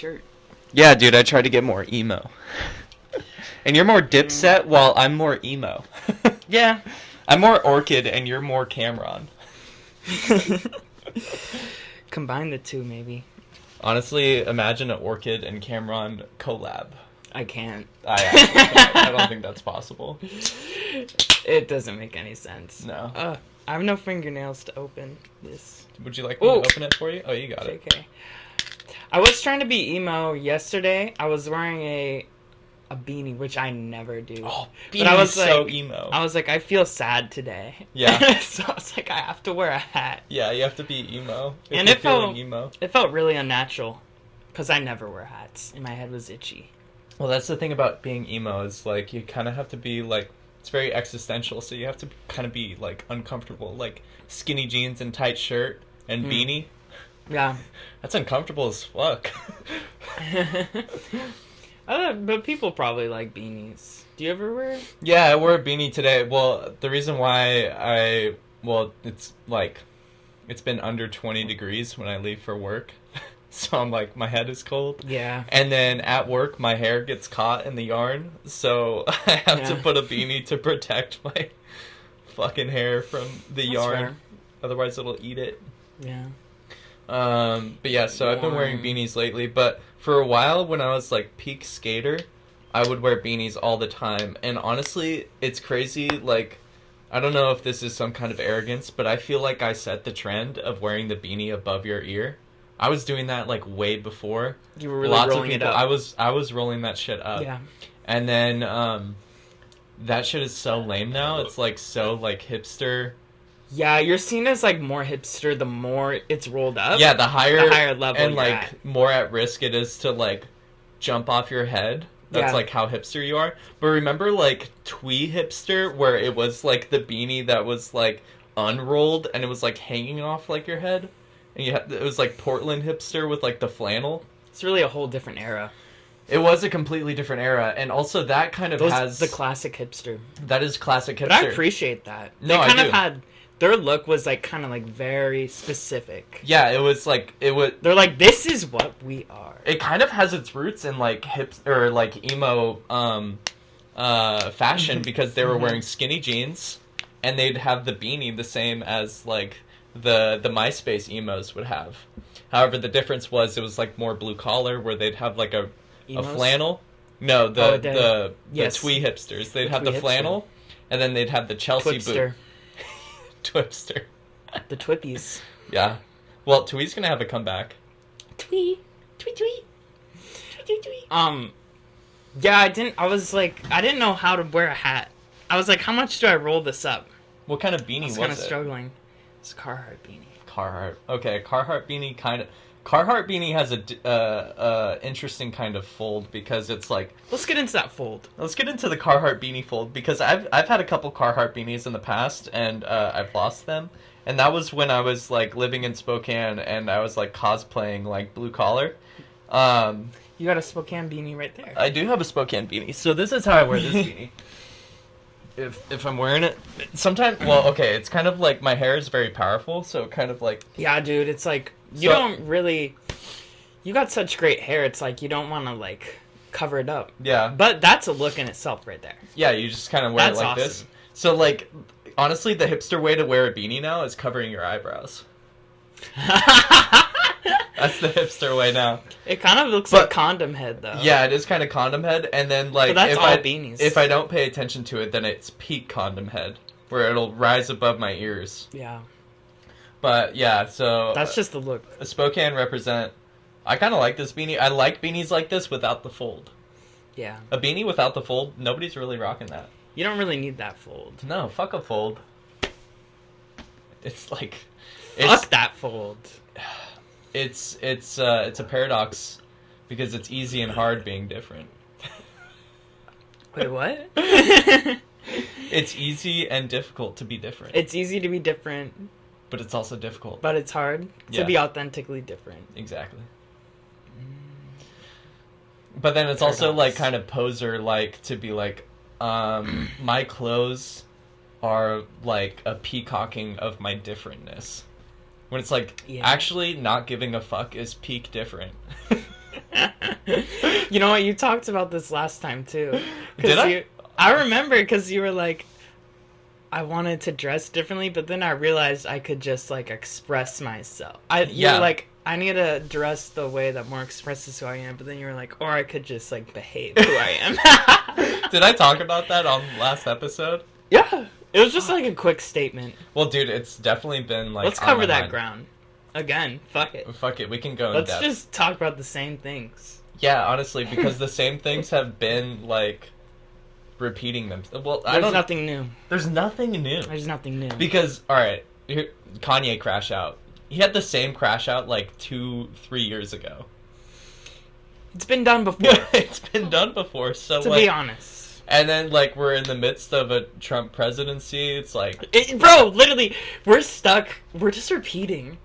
shirt. Yeah, dude, I tried to get more emo. And you're more Dipset while I'm more emo. Yeah. I'm more Orchid and you're more Cameron. Combine the two, maybe. Honestly, imagine an Orchid and Cameron collab. I can't. I don't think that's possible. It doesn't make any sense. No. I have no fingernails to open this. Would you like me to open it for you? Oh, you got it. Okay. I was trying to be emo yesterday. I was wearing a beanie, which I never do. Oh, but I was so like, emo. I was like, I feel sad today. Yeah. So I was like, I have to wear a hat. Yeah, you have to be emo. And it felt really unnatural, because I never wear hats, and my head was itchy. Well, that's the thing about being emo is, like, you kind of have to be, like, it's very existential, so you have to kind of be, like, uncomfortable. Like, skinny jeans and tight shirt and beanie. Yeah. That's uncomfortable as fuck. But people probably like beanies. Do you ever wear? Yeah, I wore a beanie today. Well, the reason why it's, like, it's been under 20 degrees when I leave for work. So I'm like, my head is cold. Yeah. And then at work, my hair gets caught in the yarn. So I have to put a beanie to protect my fucking hair from the yarn. Fair. Otherwise, it'll eat it. Yeah. But yeah, so I've been wearing beanies lately. But for a while, when I was like peak skater, I would wear beanies all the time. And honestly, it's crazy. Like, I don't know if this is some kind of arrogance, but I feel like I set the trend of wearing the beanie above your ear. I was doing that like way before. You were really rolling it up. I was rolling that shit up. Yeah. And then that shit is so lame now. It's like so like hipster. Yeah, you're seen as like more hipster the more it's rolled up. Yeah, the higher level and you're like at. more at risk it is to like jump off your head. That's like how hipster you are. But remember like twee hipster where it was like the beanie that was like unrolled and it was like hanging off like your head? And it was like Portland hipster with like the flannel. It's really a whole different era. It was a completely different era, and also that kind of has the classic hipster. That is classic hipster. But I appreciate that. No, they kind I of do. had their look was like kind of like very specific. Yeah, it was like They're like, this is what we are. It kind of has its roots in like or like emo fashion because they were wearing skinny jeans, and they'd have the beanie the same as like the MySpace emos would have. However, the difference was it was like more blue collar, where they'd have like a flannel. No, the twee hipsters. They'd have the flannel, and then they'd have the Chelsea boot. Twipster. The Twippies. Yeah. Well, Twee's gonna have a comeback. Twee. Yeah, I didn't know how to wear a hat. I was like, how much do I roll this up? What kind of beanie was it? I was kind of struggling. It's a Carhartt beanie. Carhartt. Okay, Carhartt beanie kind of... Carhartt beanie has a interesting kind of fold because it's like... Let's get into that fold. Let's get into the Carhartt beanie fold because I've had a couple Carhartt beanies in the past and I've lost them. And that was when I was like living in Spokane and I was like cosplaying like blue collar. You got a Spokane beanie right there. I do have a Spokane beanie. So this is how I wear this beanie. If I'm wearing it, sometimes, well, okay, it's kind of like my hair is very powerful, so kind of like... Yeah, dude, it's like, you don't really... You got such great hair, it's like you don't want to, like, cover it up. Yeah. But that's a look in itself right there. Yeah, you just kind of wear it like this. So, like, honestly, the hipster way to wear a beanie now is covering your eyebrows. That's the hipster way now. It kind of looks like condom head, though. Yeah, it is kind of condom head, and then, like, but that's all beanies. If I don't pay attention to it, then it's peak condom head, where it'll rise above my ears. Yeah. But, yeah, so... That's just the look. Spokane represent... I kind of like this beanie. I like beanies like this without the fold. Yeah. A beanie without the fold, nobody's really rocking that. You don't really need that fold. No, fuck a fold. It's like... Fuck that fold. It's a paradox because it's easy and hard being different. Wait, what? It's easy and difficult to be different. It's easy to be different. But it's also difficult. But it's hard to be authentically different. Exactly. But then it's also like kind of poser like to be like, my clothes are like a peacocking of my differentness. When it's like, actually not giving a fuck is peak different. You know what? You talked about this last time too. Did I? I remember because you were like, I wanted to dress differently, but then I realized I could just like express myself. You were like, I need to dress the way that more expresses who I am, but then you were like, or I could just like behave who I am. Did I talk about that on last episode? Yeah, it was just like a quick statement. Well, dude, it's definitely been like. Let's cover that ground again. Fuck it. Fuck it. We can go. Let's in depth. just talk about the same things. Yeah, honestly, because the same things have been like repeating them. Well, There's nothing new. There's nothing new. There's nothing new. Because all right, Kanye crash out. He had the same crash out like 2-3 years ago. It's been done before. It's been done before. So to like, be honest. And then like we're in the midst of a Trump presidency. It's like, bro, literally, we're stuck. We're just repeating.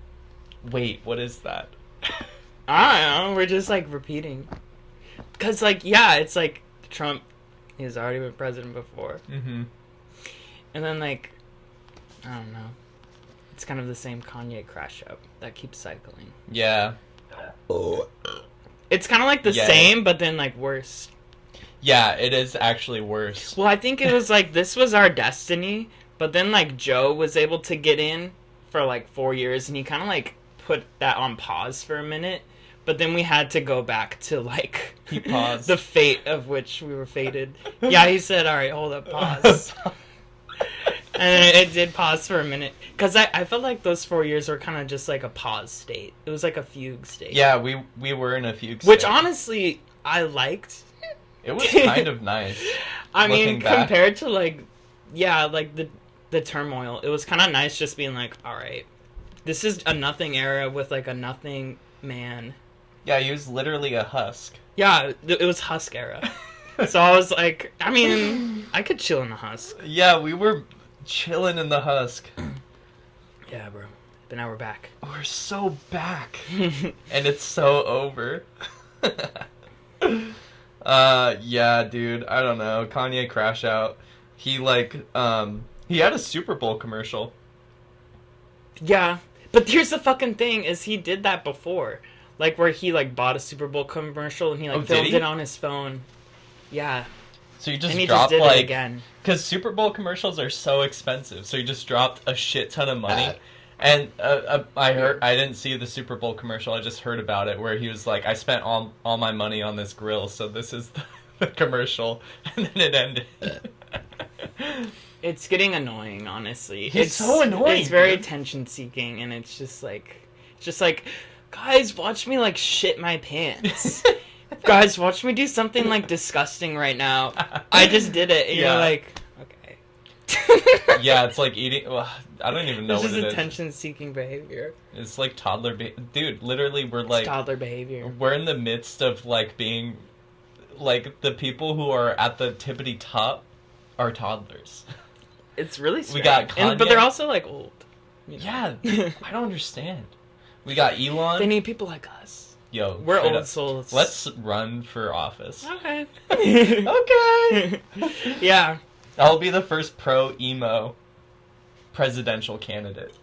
Wait, what is that? I don't know. We're just like repeating. Cause like it's like Trump. He's already been president before. Mm-hmm. And then like, I don't know. It's kind of the same Kanye crash out that keeps cycling. Yeah. It's kind of like the same, but then like worse. Yeah, it is actually worse. Well, I think it was like this was our destiny, but then like Joe was able to get in for like 4 years, and he kind of like put that on pause for a minute. But then we had to go back to like he paused the fate of which we were fated. Yeah, he said, "All right, hold up, pause." And it did pause for a minute. Because I felt like those 4 years were kind of just like a pause state. It was like a fugue state. Yeah, we were in a fugue state. Which honestly, I liked. It was kind of nice. I mean, compared to like, like the turmoil, it was kind of nice just being like, all right, this is a nothing era with like a nothing man. Yeah, he was literally a husk. Yeah, it was husk era. So I was like, I mean, I could chill in the husk. Yeah, we were chilling in the husk. Yeah, bro. But now we're back. We're so back. And it's so over. Yeah, dude. I don't know. Kanye crash out. He like, he had a Super Bowl commercial. Yeah. But here's the fucking thing, is he did that before. Like, where he, like, bought a Super Bowl commercial and he, like, filmed it on his phone. Yeah. So you just and he dropped, just did like... it again. Because Super Bowl commercials are so expensive, so you just dropped a shit ton of money. And I didn't see the Super Bowl commercial, I just heard about it, where he was like, I spent all my money on this grill, so this is the commercial. And then it ended. It's getting annoying, honestly. It's so annoying. It's very attention-seeking, and it's just like, guys, watch me, like, shit my pants. Guys, watch me do something, like, disgusting right now. I just did it, and you're like, okay. Yeah, it's like eating... Well, I don't even know what it is. It's just attention-seeking behavior. It's like toddler Dude, literally, we're like... It's toddler behavior. We're in the midst of, like, being... Like, the people who are at the tippity top are toddlers. It's really strange. We got Kanye. But they're also, like, old. You know? Yeah, I don't understand. We got Elon. They need people like us. Yo, we're old souls. Let's run for office. Okay. Okay. Yeah. I'll be the first pro-emo presidential candidate.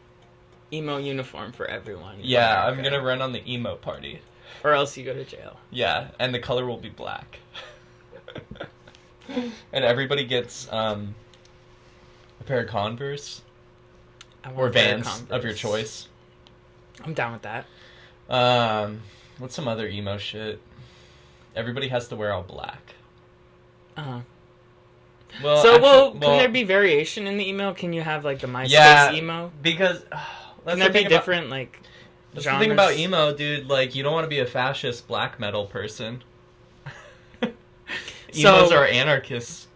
Emo uniform for everyone. Yeah, I'm gonna run on the emo party. Or else you go to jail. Yeah, and the color will be black. And everybody gets a pair of Converse. Or Vans of your choice. I'm down with that. What's some other emo shit? Everybody has to wear all black. Uh-huh. Well, so, can there be variation in the emo? Can you have, like, the MySpace emo? Because... Can there be different, like, that's genres? The thing about emo, dude. Like, you don't want to be a fascist black metal person. Emos are anarchists.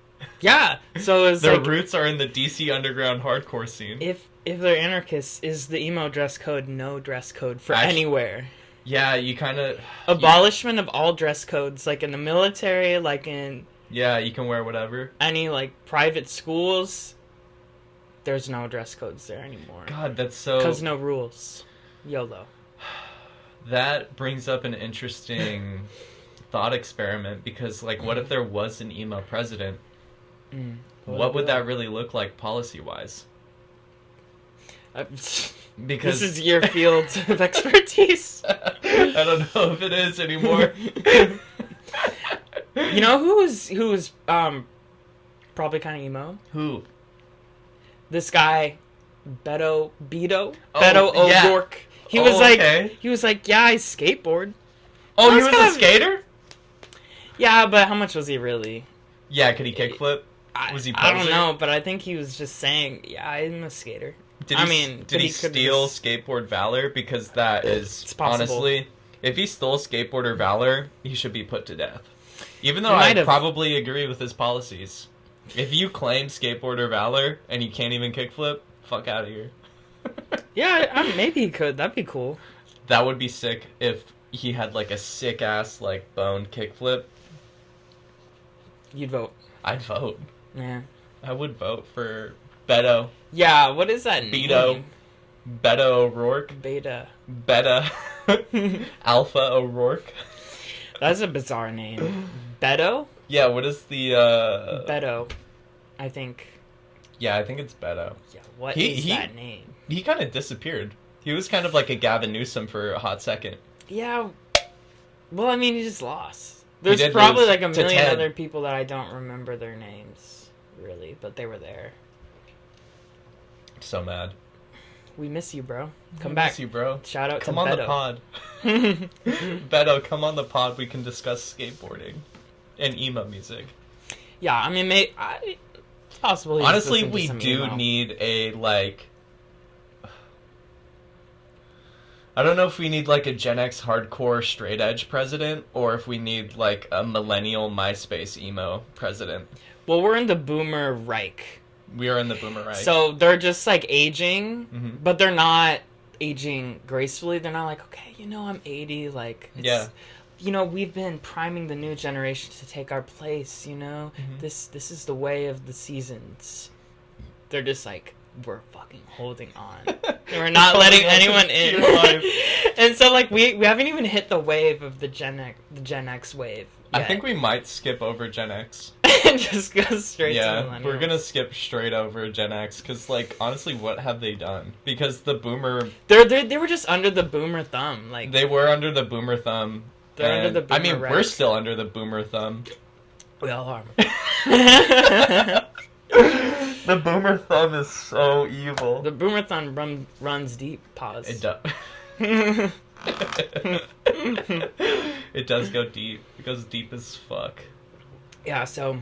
Yeah, so it's their like... roots are in the DC underground hardcore scene. If they're anarchists, is the emo dress code no dress code for anywhere? Yeah, you kind of... Abolishment of all dress codes, like in the military, like in... Yeah, you can wear whatever. Any, like, private schools, there's no dress codes there anymore. God, that's so... Because no rules. YOLO. That brings up an interesting thought experiment, because, like, what if there was an emo president? What would that really look like policy-wise? Because this is your field of expertise. I don't know if it is anymore. You know who was probably kind of emo? Who? This guy, Beto yeah. O'Rourke. He was like, okay. yeah, I skateboard. Oh, he was a skater? Yeah, but how much was he really? Yeah, could he kickflip? Was he posing? I don't know, but I think he was just saying, yeah, I'm a skater. Did he steal skateboard valor? Because that is, honestly, if he stole skateboarder valor, he should be put to death. Even though I probably agree with his policies. If you claim skateboarder valor and you can't even kickflip, fuck out of here. Yeah, maybe he could. That'd be cool. That would be sick if he had like a sick ass like boned kickflip. You'd vote. I'd vote. Yeah. I would vote for Beto. Yeah, what is that name? Beto O'Rourke. Beta. Alpha O'Rourke. That's a bizarre name. Beto? Yeah, what is the Beto, I think. Yeah, I think it's Beto. Yeah, what is that name? He kind of disappeared. He was kind of like a Gavin Newsom for a hot second. Yeah. Well, I mean, he just lost. There's probably like a million other people that I don't remember their names, really, but they were there. So mad. We miss you, bro. Come back. Miss you, bro. Shout out to Beto. Come on the pod. Beto, come on the pod. We can discuss skateboarding and emo music. Yeah, I mean, possibly. Honestly, we do need a, like... I don't know if we need, like, a Gen X hardcore straight edge president, or if we need, like, a millennial MySpace emo president. Well, we're in the boomer Reich. We are in the boomer Reich. So they're just, like, aging, but they're not aging gracefully. They're not like, okay, I'm 80, like... Yeah. We've been priming the new generation to take our place, This is the way of the seasons. They're just like, we're fucking holding on. And we're not letting anyone in. And so, like, we haven't even hit the wave of the Gen X wave yet. I think we might skip over Gen X. And just go straight to millennials. Yeah, we're gonna skip straight over Gen X, because, like, honestly, what have they done? Because the boomer... They were just under the boomer thumb. Like, they were under the boomer thumb. They're under the boomer Reich. We're still under the boomer thumb. We all are. The boomer thumb is so evil. The boomer thumb runs deep. Pause. It does. It does go deep. It goes deep as fuck. Yeah, so...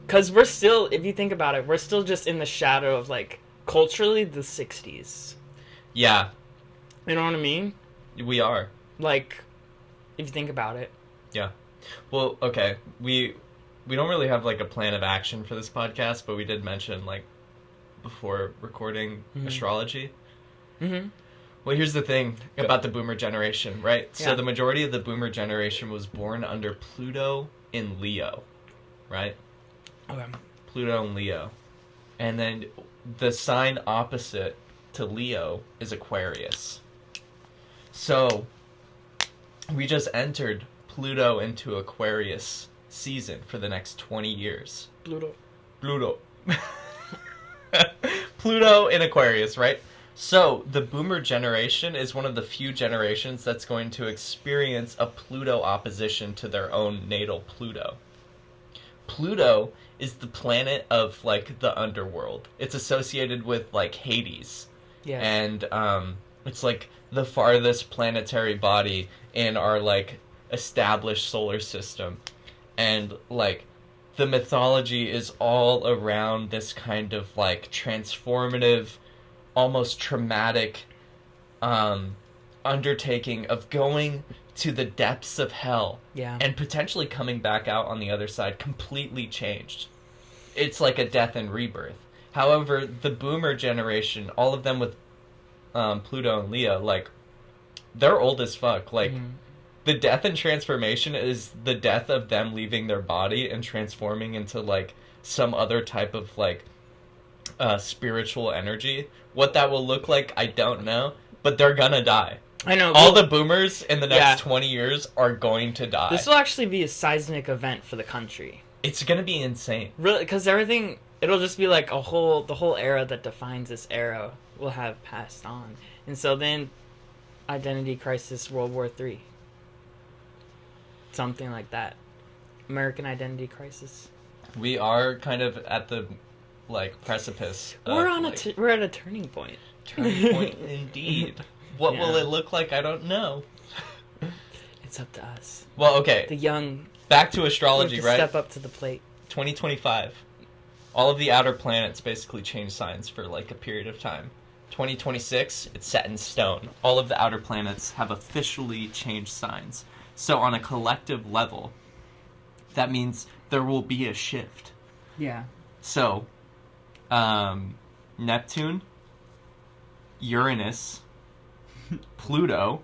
Because we're still, if you think about it, we're still just in the shadow of, like, culturally, the 60s. Yeah. You know what I mean? We are. Like, if you think about it. Yeah. Well, okay. We don't really have, like, a plan of action for this podcast, but we did mention, like, before recording astrology. Mm-hmm. Well, here's the thing about the boomer generation, right? Yeah. So the majority of the boomer generation was born under Pluto in Leo, right? Okay. Pluto in Leo. And then the sign opposite to Leo is Aquarius. So we just entered Pluto into Aquarius season for the next 20 years. Pluto. Pluto in Aquarius, right? So, the boomer generation is one of the few generations that's going to experience a Pluto opposition to their own natal Pluto. Pluto is the planet of, like, the underworld. It's associated with, like, Hades. Yeah. And, it's, like, the farthest planetary body in our, like, established solar system. And, like, the mythology is all around this kind of, like, transformative, almost traumatic undertaking of going to the depths of hell and potentially coming back out on the other side completely changed. It's like a death and rebirth. However, the boomer generation, all of them with Pluto and Leo, like, they're old as fuck. Like, the death and transformation is the death of them leaving their body and transforming into, like, some other type of, like, spiritual energy. What that will look like, I don't know, but they're gonna die. I know. All the boomers in the next 20 years are going to die. This will actually be a seismic event for the country. It's gonna be insane. Really, because everything, it'll just be like the whole era that defines this era will have passed on, and so then Identity Crisis World War III, something like that, American Identity Crisis. We are kind of at the precipice. We're at a turning point. Turning point indeed. What will it look like? I don't know. It's up to us. Well, okay. The young. Back to astrology, right? Step up to the plate. 2025. All of the outer planets basically change signs for a period of time. 2026, it's set in stone. All of the outer planets have officially changed signs. So on a collective level, that means there will be a shift. Yeah. So, Neptune, Uranus, Pluto,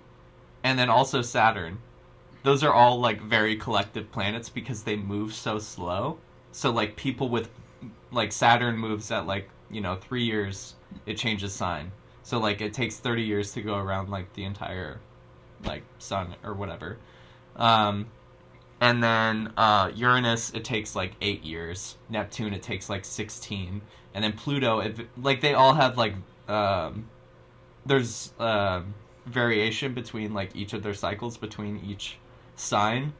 and then also Saturn. Those are all very collective planets because they move so slow. So people with Saturn moves at 3 years, it changes sign. So it takes 30 years to go around the entire sun or whatever. And then Uranus, it takes 8 years. Neptune, it takes 16. And then Pluto, they all have there's variation between each of their cycles between each sign.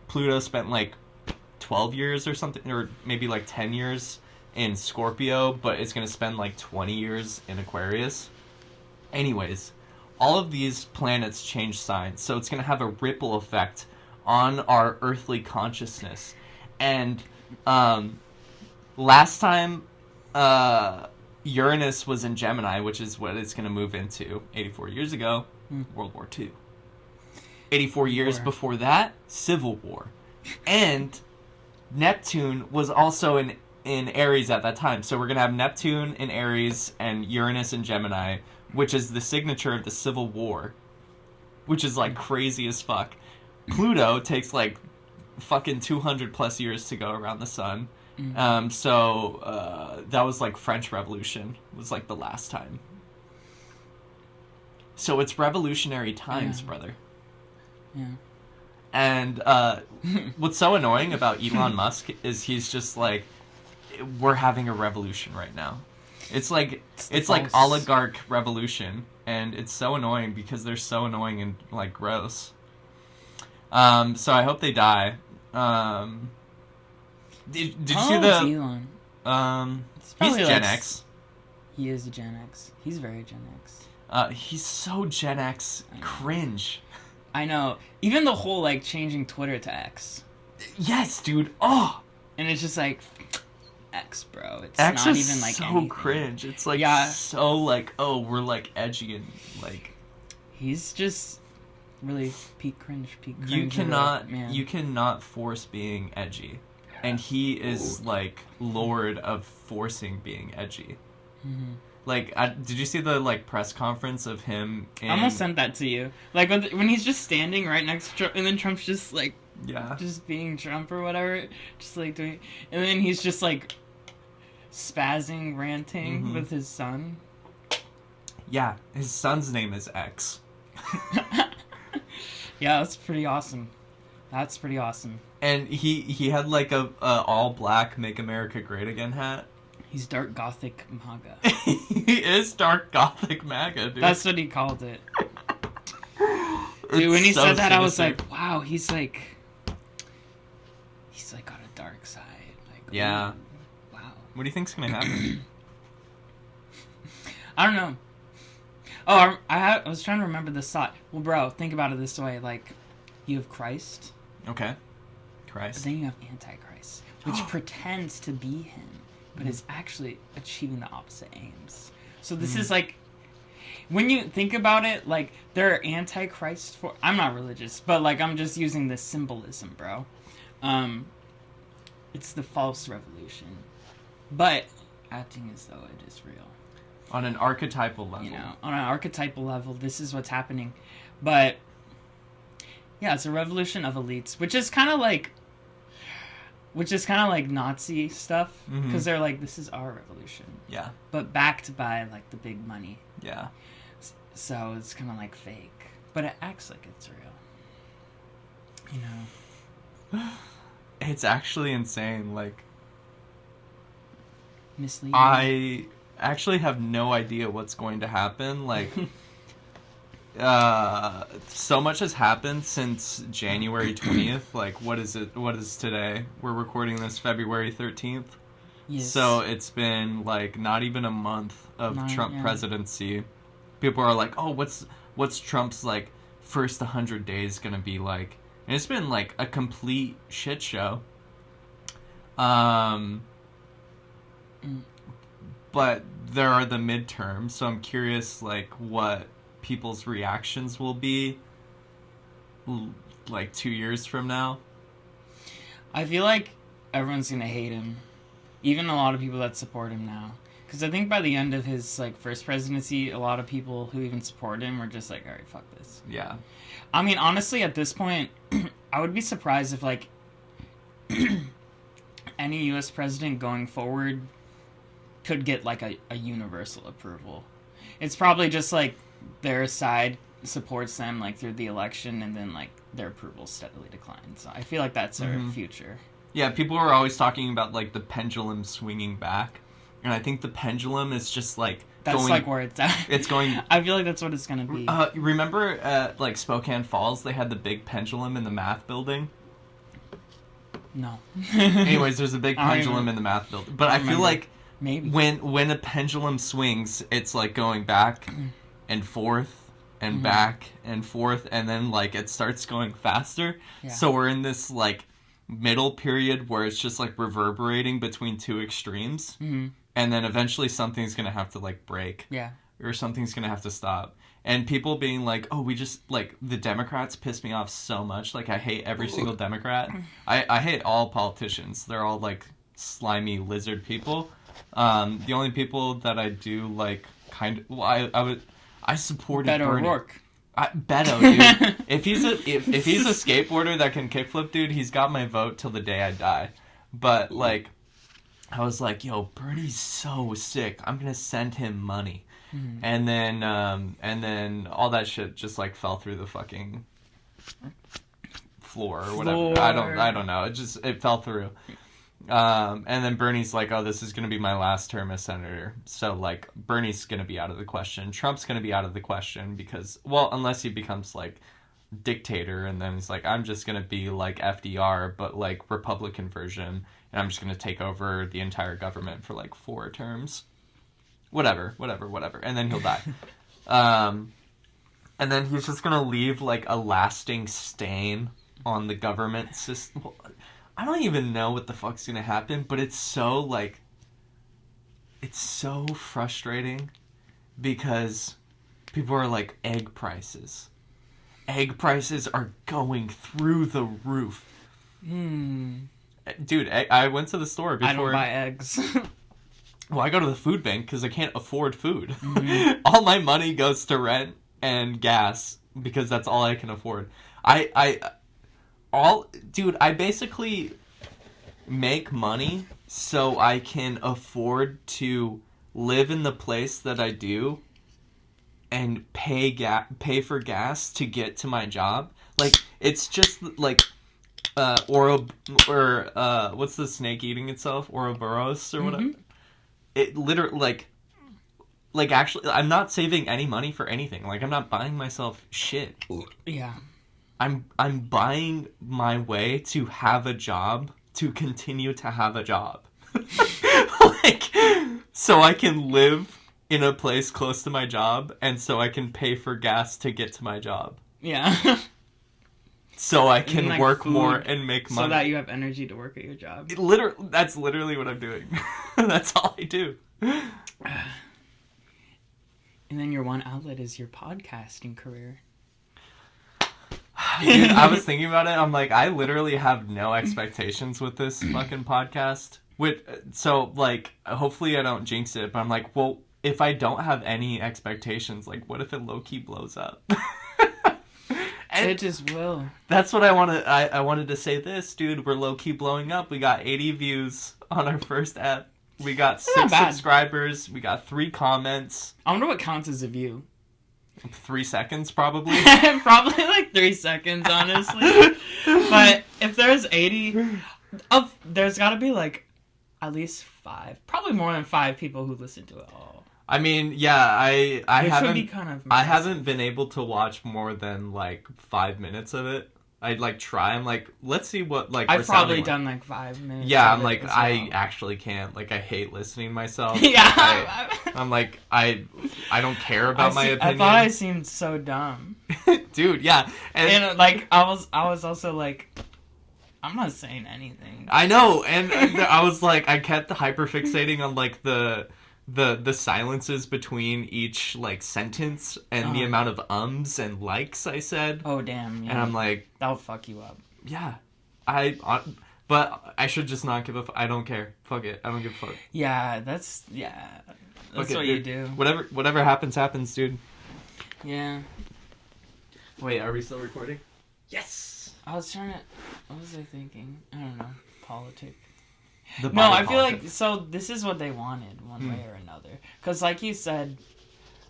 Pluto spent 12 years or something, or maybe 10 years in Scorpio, but it's going to spend 20 years in Aquarius. Anyways, all of these planets change signs, so it's going to have a ripple effect on our earthly consciousness. And last time Uranus was in Gemini, which is what it's going to move into 84 years ago, World War II. 84 years before that, Civil War. And Neptune was also in Aries at that time. So we're going to have Neptune in Aries and Uranus in Gemini, which is the signature of the Civil War, which is crazy as fuck. Pluto takes fucking 200 plus years to go around the sun. So that was French Revolution was the last time. So it's revolutionary times, brother. Yeah. And what's so annoying about Elon Musk is he's just we're having a revolution right now. It's oligarch revolution, and it's so annoying because they're so annoying and gross. So I hope they die. Did you see the Elon? he's Gen X. He is a Gen X. He's very Gen X. He's so Gen X cringe. I know. Even the whole changing Twitter to X. Yes, dude. Oh, and it's just X, bro. It's X not is even so anything. cringe. It's so oh, we're edgy and He's just really peak cringe. You cannot force being edgy, and he is lord of forcing being edgy. Mm-hmm. Did you see the press conference of him? I almost sent that to you. When he's just standing right next to Trump, and then Trump's just just being Trump or whatever, just doing, and then he's just spazzing, ranting with his son. Yeah, his son's name is X. Yeah, that's pretty awesome. And he had a all black "Make America Great Again" hat. He's dark gothic MAGA. He is dark gothic MAGA, dude. That's what he called it. Dude, when he said that, I was wow, he's got a dark side. Yeah. Ooh, wow. What do you think's gonna happen? I don't know. Oh, I was trying to remember this thought. Well, bro, think about it this way. You have Christ. Okay. Christ. But then you have Antichrist, which pretends to be him, but is actually achieving the opposite aims. So this is when you think about it, there are Antichrist for... I'm not religious, but I'm just using this symbolism, bro. It's the false revolution, but acting as though it is real. On an archetypal level. On an archetypal level, this is what's happening. But, yeah, it's a revolution of elites, which is kind of like Nazi stuff, because they're this is our revolution. Yeah. But backed by, the big money. Yeah. So it's kind of fake. But it acts like it's real. It's actually insane, misleading? I actually have no idea what's going to happen. Like, so much has happened since January 20th. Like, what is it? What is today? We're recording this February 13th. Yes. So it's been, like, not even a month of Trump presidency. People are like, oh, what's Trump's, like, first 100 days gonna be like? And it's been, like, a complete shit show. But there are the midterms, so I'm curious, like, what people's reactions will be, like, 2 years from now. I feel like everyone's gonna hate him. Even a lot of people that support him now. Because I think by the end of his, like, first presidency, a lot of people who even support him were just like, alright, fuck this. Yeah. I mean, honestly, at this point, I would be surprised if, like, any U.S. president going forward could get, like, a universal approval. It's probably just, like, their side supports them, like, through the election, and then, like, their approval steadily declines. So I feel like that's our future. Yeah, people are always talking about, like, the pendulum swinging back. And I think the pendulum is just, like, that's going... like where it's at. It's going... I feel like that's what it's going to be. Remember at, like, Spokane Falls, they had the big pendulum in the math building? No. Anyways, there's a big pendulum in the math building. But I feel like maybe when a pendulum swings, it's, like, going back and forth and back and forth, and then, like, it starts going faster. Yeah. So we're in this, like, middle period where it's just, like, reverberating between two extremes. Mm-hmm. And then eventually something's going to have to, like, break. Yeah. Or something's going to have to stop. And people being like, oh, we just, like, the Democrats piss me off so much. Like, I hate every single Democrat. I hate all politicians. They're all, like, slimy lizard people. The only people that I do, like, kind of... Well, I supported Beto Bernie. O'Rourke. Beto, dude. if he's a skateboarder that can kickflip, dude, he's got my vote till the day I die. But, like, I was like, yo, Bernie's so sick. I'm gonna send him money. Mm. And then all that shit just, like, fell through the fucking floor or whatever. I don't know. It fell through. And then Bernie's like, oh, this is going to be my last term as senator. So, like, Bernie's going to be out of the question. Trump's going to be out of the question because, well, unless he becomes, like, dictator, and then he's like, I'm just going to be, like, FDR, but, like, Republican version, and I'm just going to take over the entire government for, like, 4 terms. Whatever. And then he'll die. And then he's just going to leave, like, a lasting stain on the government system. I don't even know what the fuck's gonna happen, but it's so, like... It's so frustrating because people are like, egg prices. Egg prices are going through the roof. Dude, I went to the store before... I don't buy eggs. Well, I go to the food bank because I can't afford food. Mm-hmm. All my money goes to rent and gas because that's all I can afford. I basically make money so I can afford to live in the place that I do and pay for gas to get to my job. Like, it's just like what's the snake eating itself? Ouroboros or whatever. It literally like actually I'm not saving any money for anything. Like, I'm not buying myself shit. Yeah. I'm buying my way to have a job, to continue to have a job. Like, so I can live in a place close to my job, and so I can pay for gas to get to my job. Yeah. So I can like work more and make money. So that you have energy to work at your job. That's literally what I'm doing. That's all I do. And then your one outlet is your podcasting career. Dude, I was thinking about it. I'm like, I literally have no expectations with this fucking podcast. So, like, hopefully I don't jinx it. But I'm like, well, if I don't have any expectations, like, what if it low-key blows up? It just will. That's what I wanted. I wanted to say this, dude. We're low-key blowing up. We got 80 views on our first app. We got 6 subscribers. We got 3 comments. I wonder what counts as a view. 3 seconds, probably. Probably like 3 seconds, honestly. But if there's 80, there's got to be like at least 5, probably more than 5 people who listen to it all. I mean, yeah, I haven't be kind of I haven't been able to watch more than like 5 minutes of it. I'd like try. I'm like, let's see what like. I've probably done like 5 minutes. Yeah, I'm like, I actually can't. Like, I hate listening to myself. Yeah, I'm like, I don't care about my opinion. I thought I seemed so dumb, dude. Yeah, and like I was also like, I'm not saying anything. I know, and I was like, I kept hyperfixating on like the silences between each like sentence and the amount of ums and likes I said. Oh damn! Yeah. And I'm like, that'll fuck you up. Yeah, but I should just not give a. I don't care. Fuck it. I don't give a fuck. Yeah, that's what you do. Whatever happens, dude. Yeah. Wait, are we still recording? Yes. I was trying to. What was I thinking? I don't know. Politics. No, I feel like so. This is what they wanted, one way or another. Because, like you said,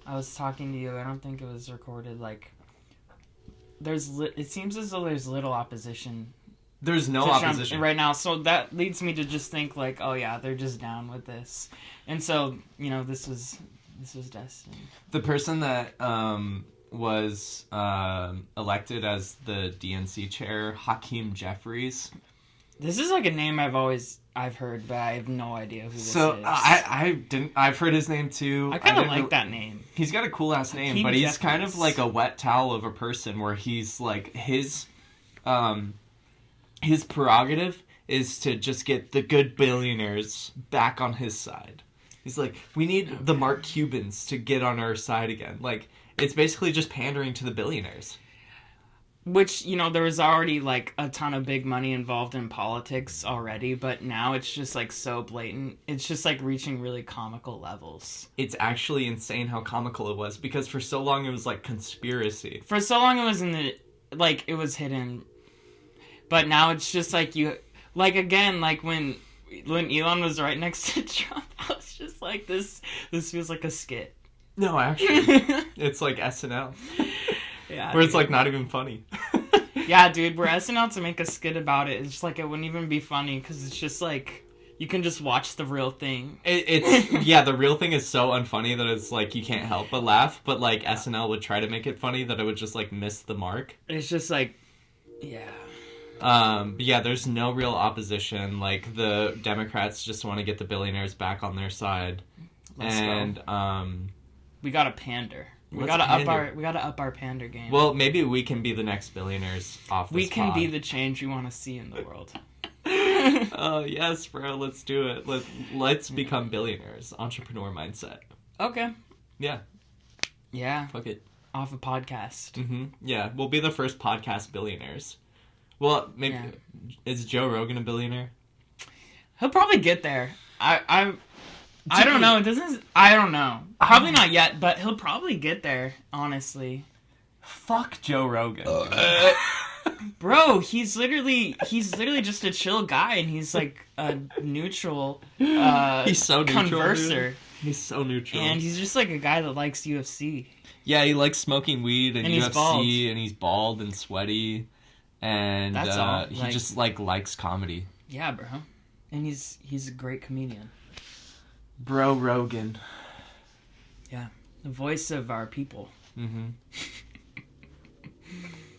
I was talking to you. I don't think it was recorded. Like, it seems as though there's little opposition. There's no opposition right now, so that leads me to just think like, oh yeah, they're just down with this, and so this was destined. The person that was elected as the DNC chair, Hakeem Jeffries. This is like a name I've heard, but I have no idea who this is. So I've heard his name too. I kind of like that name. He's got a cool ass name, Hakeem but he's Jeffries. Kind of like a wet towel of a person where he's like his prerogative is to just get the good billionaires back on his side. He's like, we need the Mark Cubans to get on our side again. Like, it's basically just pandering to the billionaires. Which, there was already, like, a ton of big money involved in politics already, but now it's just, like, so blatant. It's just, like, reaching really comical levels. It's actually insane how comical it was, because for so long it was, like, conspiracy. For so long it was it was hidden. But now it's just, like, again, like, when Elon was right next to Trump, I was just like, this feels like a skit. No, actually. It's like SNL. Yeah, where it's like not even funny. Yeah, dude, where SNL to make a skit about it, it's just like it wouldn't even be funny because it's just like you can just watch the real thing. It's the real thing is so unfunny that it's like you can't help but laugh. But like SNL would try to make it funny that it would just like miss the mark. It's just like, yeah. But yeah, there's no real opposition. Like the Democrats just want to get the billionaires back on their side, we gotta pander. We gotta up our pander game. Well, maybe we can be the next billionaires off this We can pod. be the change we want to see in the world. Oh yes, bro, let's do it. Let's become billionaires. Entrepreneur mindset. Okay. Yeah. Yeah. Fuck it. Off a podcast. Mm-hmm. Yeah, we'll be the first podcast billionaires. Well, maybe is Joe Rogan a billionaire? He'll probably get there. I don't know. I don't know. Probably not yet, but he'll probably get there, honestly. Fuck Joe Rogan. Bro, he's literally just a chill guy, and he's like a neutral he's so neutral, converser. Dude. He's so neutral. And he's just like a guy that likes UFC. Yeah, he likes smoking weed and UFC, he's bald. And he's bald and sweaty. And that's all. He just likes comedy. Yeah, bro. And he's a great comedian. Bro Rogan. Yeah. The voice of our people. Mm-hmm.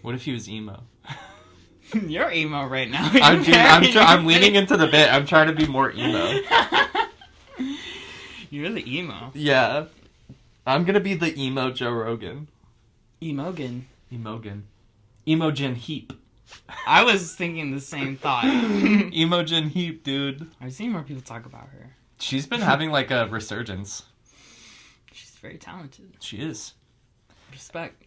What if he was emo? You're emo right now. I'm leaning into the bit. I'm trying to be more emo. You're the emo. Yeah. I'm gonna be the emo Joe Rogan. Emogen. Imogen Heap. I was thinking the same thought. Imogen Heap, dude. I've seen more people talk about her. She's been having like a resurgence. She's very talented. She is. Respect.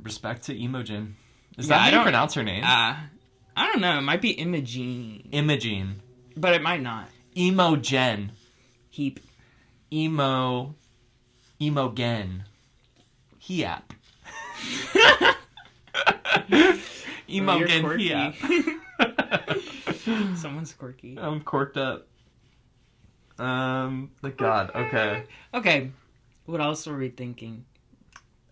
Respect to Imogen. Is that how you pronounce her name? I don't know. It might be Imogene. But it might not. Imogen. Heap. Imogen. Heap. Imogen Heap. Someone's quirky. I'm corked up. God, okay. Okay, what else were we thinking?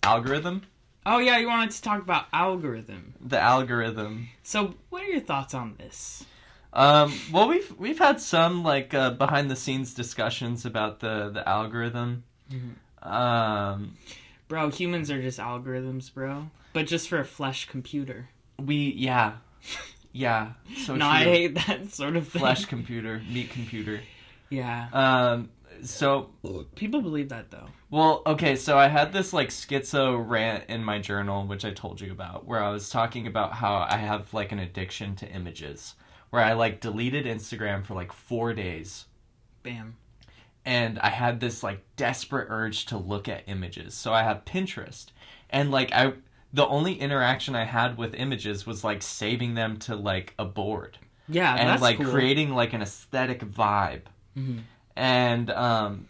Algorithm? Oh yeah, you wanted to talk about algorithm. The algorithm. So, what are your thoughts on this? Well, we've had some like behind the scenes discussions about the algorithm. Mm-hmm. Bro, humans are just algorithms, bro. But just for a flesh computer. Yeah. So no, true. I hate that sort of thing. Flesh computer, meat computer. Yeah. So people believe that though. Well, okay, so I had this like schizo rant in my journal, which I told you about, where I was talking about how I have like an addiction to images, where I like deleted Instagram for like 4 days. Bam. And I had this like desperate urge to look at images. So I have Pinterest, and like the only interaction I had with images was like saving them to like a board. Yeah, and that's like cool. creating like an aesthetic vibe. Mm-hmm. And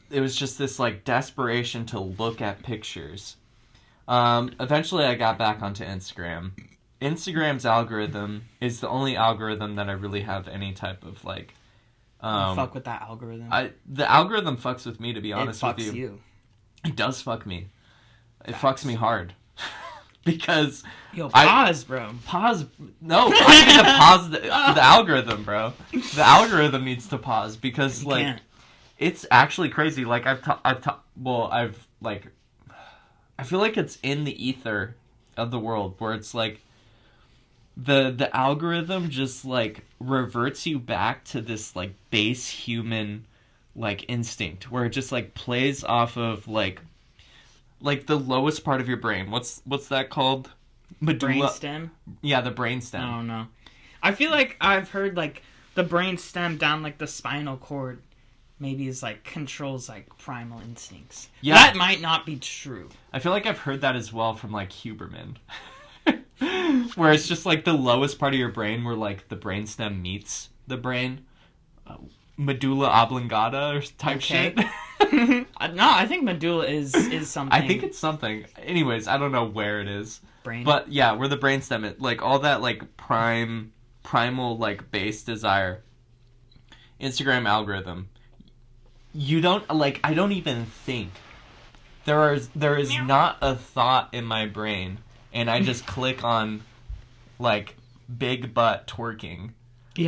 it was just this like desperation to look at pictures. Eventually I got back onto Instagram. Instagram's algorithm is the only algorithm that I really have any type of like fuck with that algorithm. The algorithm fucks with me, to be honest with you. It fucks you. It does fuck me. It fucks me hard. Because Yo, pause, bro. Pause. No, I need to pause the algorithm, bro. The algorithm needs to pause because like can't. It's actually crazy. Like I feel like it's in the ether of the world where it's like the algorithm just like reverts you back to this like base human like instinct where it just like plays off of like the lowest part of your brain. What's that called? Medulla. Brainstem? Yeah, the brainstem. Oh no. I feel like I've heard like the brainstem down like the spinal cord maybe is like controls like primal instincts. Yeah. That might not be true. I feel like I've heard that as well from like Huberman. Where it's just like the lowest part of your brain where like the brainstem meets the brain. Medulla oblongata or type shit. No, I think medulla is something. I think it's something. Anyways, I don't know where it is. Brain. But yeah, where the brainstem, like all that like primal like base desire. Instagram algorithm. You don't like. I don't even think. There is not a thought in my brain, and I just click on like big butt twerking,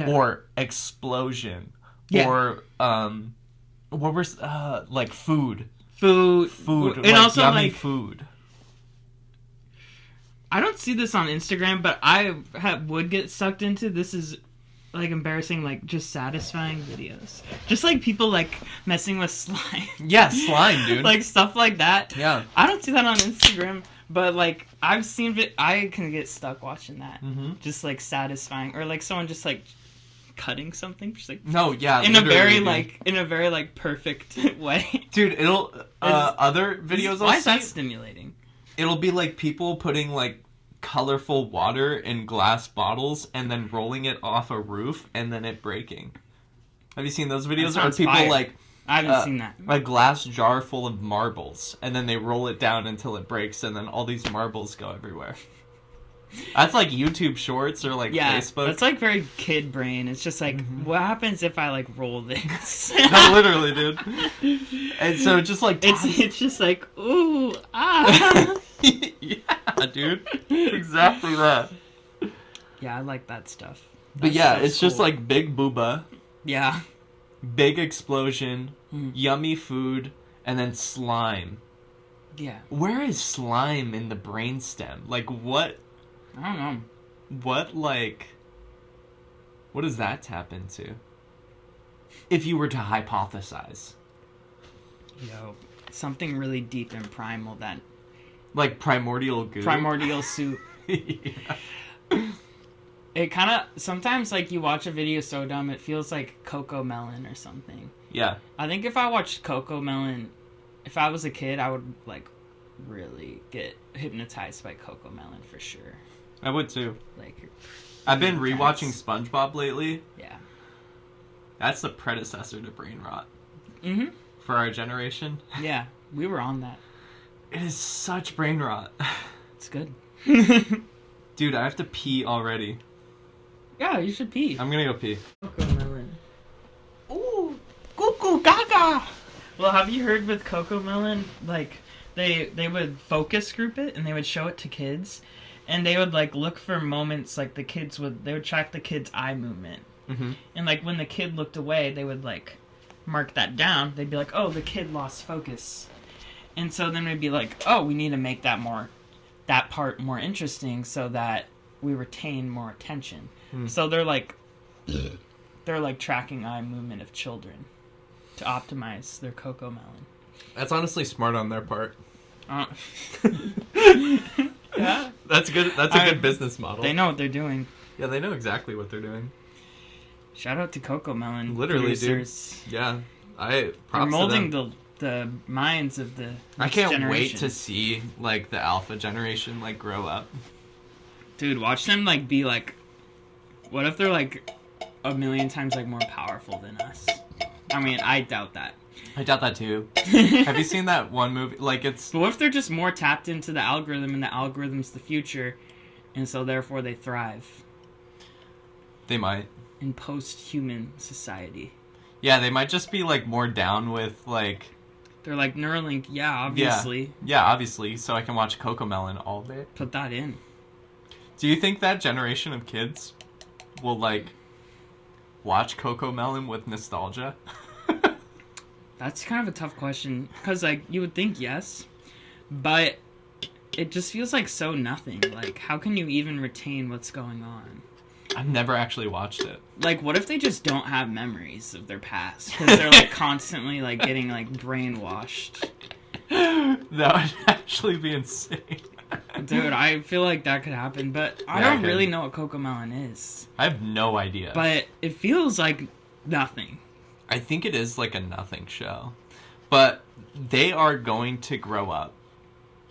or explosion, or what was like food, and like also yummy like food. I don't see this on Instagram, but I would get sucked into this is. Like embarrassing, like just satisfying videos. Just like people like messing with slime. Yeah, slime, dude. Like stuff like that. Yeah. I don't see that on Instagram, but like I've seen it. I can get stuck watching that. Mm-hmm. Just like satisfying, or like someone just like cutting something. Just like no, yeah, in a very perfect way. Dude, it'll other videos. Why is that stimulating? It'll be like people putting like colorful water in glass bottles and then rolling it off a roof and then it breaking. Have you seen those videos? Or people fire. like I haven't seen that. A glass jar full of marbles and then they roll it down until it breaks and then all these marbles go everywhere. That's like YouTube Shorts or like Facebook. That's like very kid brain. It's just like, what happens if I like roll this? No, literally, dude. And so just like it's just like ooh ah. Yeah, dude. Exactly that. Yeah, I like that stuff. But yeah, it's cool. Just like big booba. Yeah. Big explosion, yummy food, and then slime. Yeah. Where is slime in the brainstem? Like what? I don't know. What does that tap into? If you were to hypothesize. Yo, something really deep and primal that... Like primordial goo? Primordial soup. Yeah. It kind of... Sometimes, like, you watch a video so dumb, it feels like Coco Melon or something. Yeah. I think if I watched Coco Melon... If I was a kid, I would, like, really get hypnotized by Coco Melon for sure. I would too. Like, I've been rewatching SpongeBob lately. Yeah. That's the predecessor to Brain Rot. Mm-hmm. For our generation. Yeah, we were on that. It is such brain rot. It's good. Dude, I have to pee already. Yeah, you should pee. I'm gonna go pee. Coco Melon. Ooh, cuckoo gaga. Well, have you heard with Coco Melon, like, they would focus group it and they would show it to kids, and they would like look for moments like they would track the kids' eye movement Mm-hmm. And, like, when the kid looked away, they would, like, mark that down. They'd be like, oh, the kid lost focus. And so then we'd be like, oh, we need to make that part more interesting so that we retain more attention. So they're like tracking eye movement of children to optimize their Coco Melon. That's honestly smart on their part. Yeah, that's good. That's a good business model. They know what they're doing. Yeah, they know exactly what they're doing. Shout out to Coco Melon. Literally, producers. dude. Yeah, they're molding the minds of the I can't generation. wait to see like the alpha generation like grow up. Dude, watch them like be like, what if they're like a million times like more powerful than us? I mean, I doubt that. I doubt that too. Have you seen that one movie? Like it's. But what if they're just more tapped into the algorithm, and the algorithm's the future, and so therefore they thrive? They might. In post-human society. Yeah, they might just be like more down with like. They're like Neuralink, yeah, obviously. Yeah, obviously. So I can watch Coco Melon all day. Put that in. Do you think that generation of kids will like watch Coco Melon with nostalgia? That's kind of a tough question, because like you would think yes, but it just feels like so nothing. Like, how can you even retain what's going on? I've never actually watched it. Like, what if they just don't have memories of their past because they're like constantly like getting like brainwashed? That would actually be insane. Dude, I feel like that could happen, but I don't really know what Coco Melon is. I have no idea. But it feels like nothing. I think it is like a nothing show. But they are going to grow up.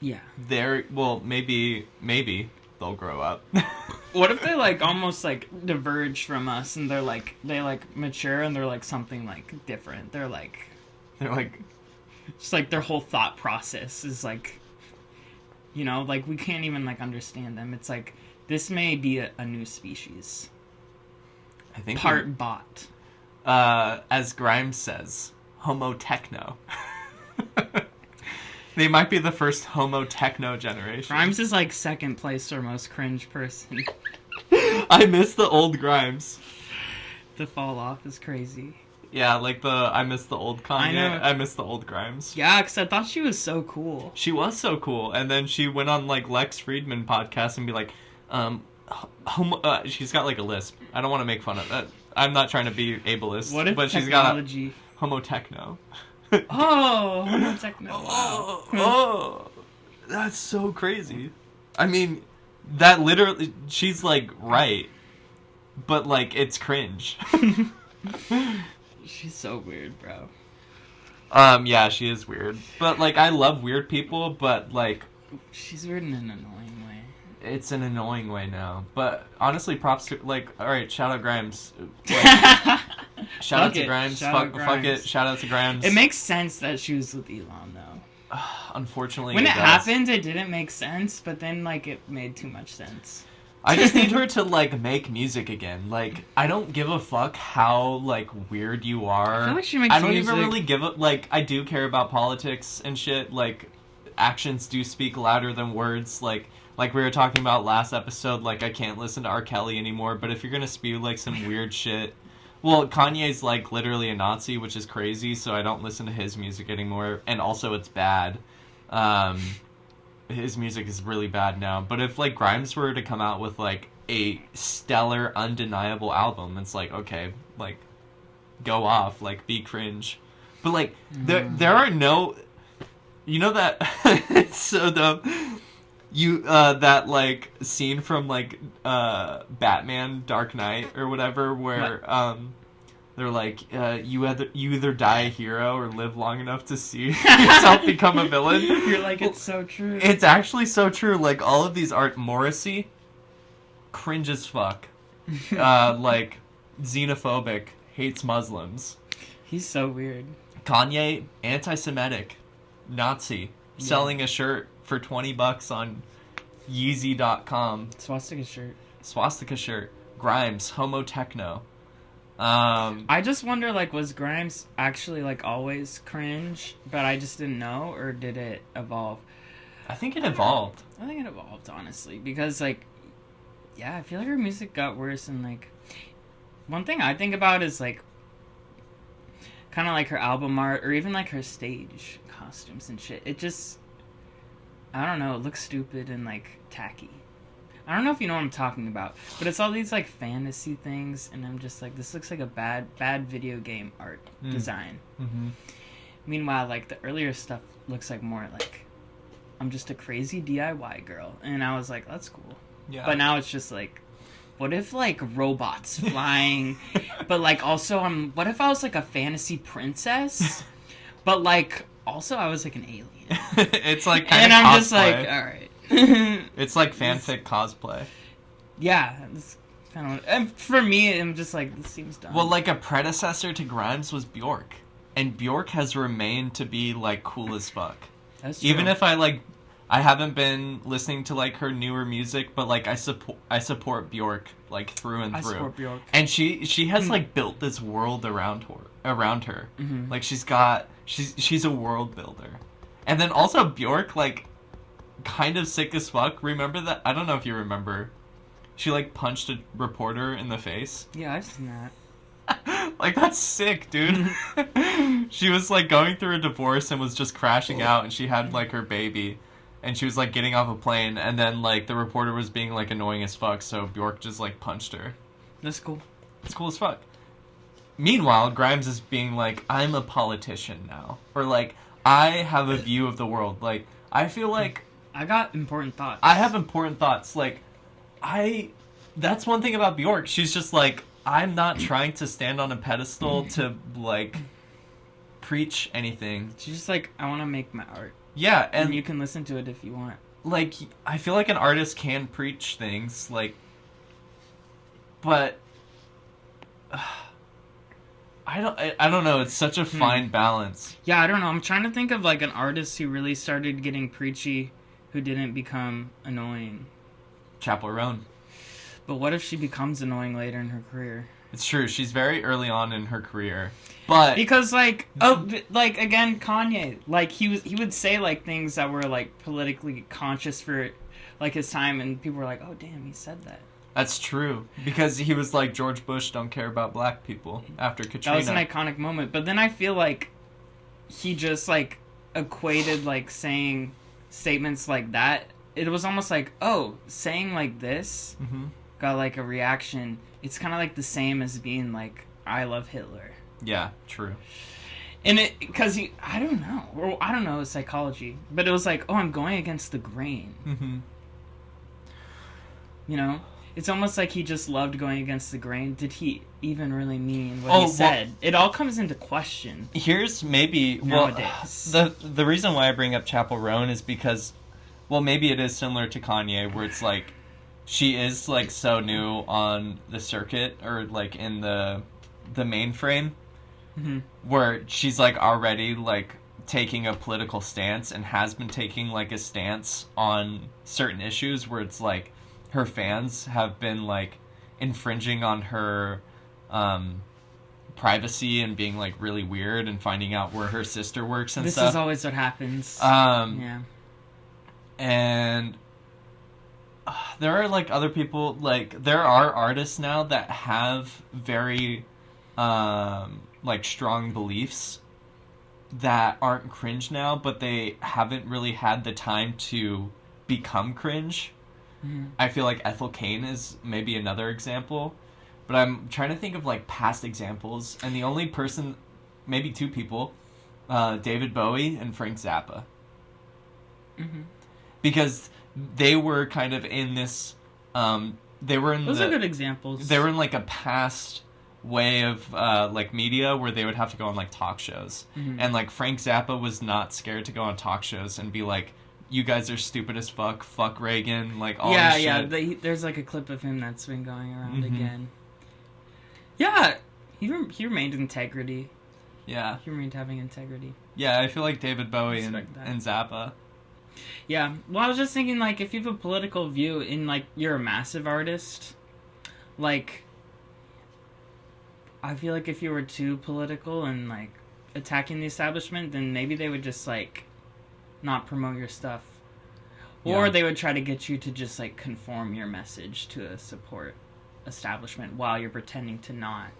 Yeah. Maybe they'll grow up. What if they like almost like diverge from us and they like mature and they're like something like different? They're like just like their whole thought process is like, you know, like we can't even like understand them. It's like this may be a new species. I think part bot. As Grimes says, Homo Techno. They might be the first Homo Techno generation. Grimes is like second place for most cringe person. I miss the old Grimes. The fall off is crazy. Yeah, like I miss the old Kanye. I know. I miss the old Grimes. Yeah, because I thought she was so cool. She was so cool. And then she went on like Lex Friedman podcast and be like, she's got like a lisp. I don't want to make fun of that. I'm not trying to be ableist. What if but technology? She's got Homo Techno. Oh, Homo Techno. Wow. Oh, that's so crazy. I mean, that literally, she's like right, but like it's cringe. She's so weird, bro. Yeah, she is weird. But like I love weird people, but like she's weird in an annoying way. It's an annoying way now. But honestly, props to like alright, shout out Grimes. Like, shout out to Grimes. Fuck it. Shout out to Grimes. It makes sense that she was with Elon though. Unfortunately, when it happened, it didn't make sense, but then like it made too much sense. I just need her to like make music again. Like I don't give a fuck how like weird you are. I feel like she makes I don't music. even really give a like. I do care about politics and shit. Like actions do speak louder than words. Like we were talking about last episode. Like I can't listen to R. Kelly anymore. But if you're gonna spew like some weird shit, well, Kanye's like literally a Nazi, which is crazy. So I don't listen to his music anymore. And also, it's bad. His music is really bad now. But if like Grimes were to come out with like a stellar, undeniable album, it's like okay, like go off, like be cringe. But like there are no, you know that it's so dumb. That like scene from like Batman Dark Knight or whatever where what? They're like you either die a hero or live long enough to see yourself become a villain. You're like, it's so true. It's actually so true. Like all of these art, Morrissey, cringe as fuck. Like xenophobic, hates Muslims. He's so weird. Kanye, anti-Semitic, Nazi, selling a shirt for $20 on Yeezy.com. Swastika shirt. Grimes, Homo Techno. I just wonder, like, was Grimes actually, like, always cringe, but I just didn't know, or did it evolve? I think it evolved. I think it evolved, honestly, because, like, yeah, I feel like her music got worse, and, like, One thing I think about is like kind of like her album art or even like her stage costumes and shit. It just, I don't know, it looks stupid and like tacky. I don't know if you know what I'm talking about, but it's all these like fantasy things, and I'm just like, this looks like a bad video game art design. Mm-hmm. Meanwhile, like the earlier stuff looks like more like I'm just a crazy DIY girl, and I was like, that's cool. Yeah. But now it's just like, what if like robots flying, but like also what if I was like a fantasy princess, but like also I was like an alien. It's like kind and of I'm cosplay. Just like, all right. It's like fanfic cosplay. Yeah, it's kind of. And for me, I'm just like, this seems dumb. Well, like a predecessor to Grimes was Bjork, and Bjork has remained to be like cool as fuck. That's true. Even if I haven't been listening to like her newer music, but like I support Bjork like through and through. I support Bjork. And she has like built this world around her. Mm-hmm. Like she's a world builder. And then also Bjork like kind of sick as fuck. Remember that? I don't know if you remember. She like punched a reporter in the face. Yeah, I've seen that. Like that's sick, dude. She was like going through a divorce and was just crashing out, and she had like her baby, and she was like getting off a plane, and then like the reporter was being like annoying as fuck, so Bjork just like punched her. That's cool. It's cool as fuck. Meanwhile, Grimes is being like, I'm a politician now, or like I have a view of the world. Like I feel like I got important thoughts. I have important thoughts. Like that's one thing about Bjork. She's just like, I'm not trying to stand on a pedestal to like preach anything. She's just like, I want to make my art. Yeah, and you can listen to it if you want. Like, I feel like an artist can preach things, like, but I don't know. It's such a fine balance. Yeah, I don't know. I'm trying to think of like an artist who really started getting preachy, who didn't become annoying. Chappell Roan. But what if she becomes annoying later in her career? It's true. She's very early on in her career. But because like again, Kanye, like he would say like things that were like politically conscious for like his time, and people were like, "Oh damn, he said that." That's true, because he was like, George Bush don't care about black people after Katrina. That was an iconic moment. But then I feel like he just like equated like saying statements like that. It was almost like, oh, saying like this got like a reaction. It's kind of like the same as being like, I love Hitler. Yeah, true. And it, because I don't know. Or I don't know psychology. But it was like, oh, I'm going against the grain. Mm-hmm. You know? It's almost like he just loved going against the grain. Did he even really mean what he said? Well, it all comes into question. Here's maybe... Nowadays. Well, the reason why I bring up Chappell Roan is because, well, maybe it is similar to Kanye, where it's like, she is like so new on the circuit, or like in the mainframe, where she's like already like taking a political stance and has been taking like a stance on certain issues where it's like her fans have been like infringing on her privacy and being like really weird and finding out where her sister works and stuff. This is always what happens. Yeah. And there are like other people, like there are artists now that have very like strong beliefs that aren't cringe now, but they haven't really had the time to become cringe. I feel like Ethel Cain is maybe another example, but I'm trying to think of like past examples, and the only person, maybe two people, David Bowie and Frank Zappa. Because they were kind of in this, they were in Those are good examples. They were in like a past way of like media where they would have to go on like talk shows. And like Frank Zappa was not scared to go on talk shows and be like, you guys are stupid as fuck Reagan, like all this shit. Yeah, there's like a clip of him that's been going around again. Yeah, he remained integrity. Yeah. He remained having integrity. Yeah, I feel like David Bowie and Zappa. Yeah, well, I was just thinking, like, if you have a political view and, like, you're a massive artist, like, I feel like if you were too political and, like, attacking the establishment, then maybe they would just, like, not promote your stuff. Or they would try to get you to just, like, conform your message to a support. establishment while you're pretending to not.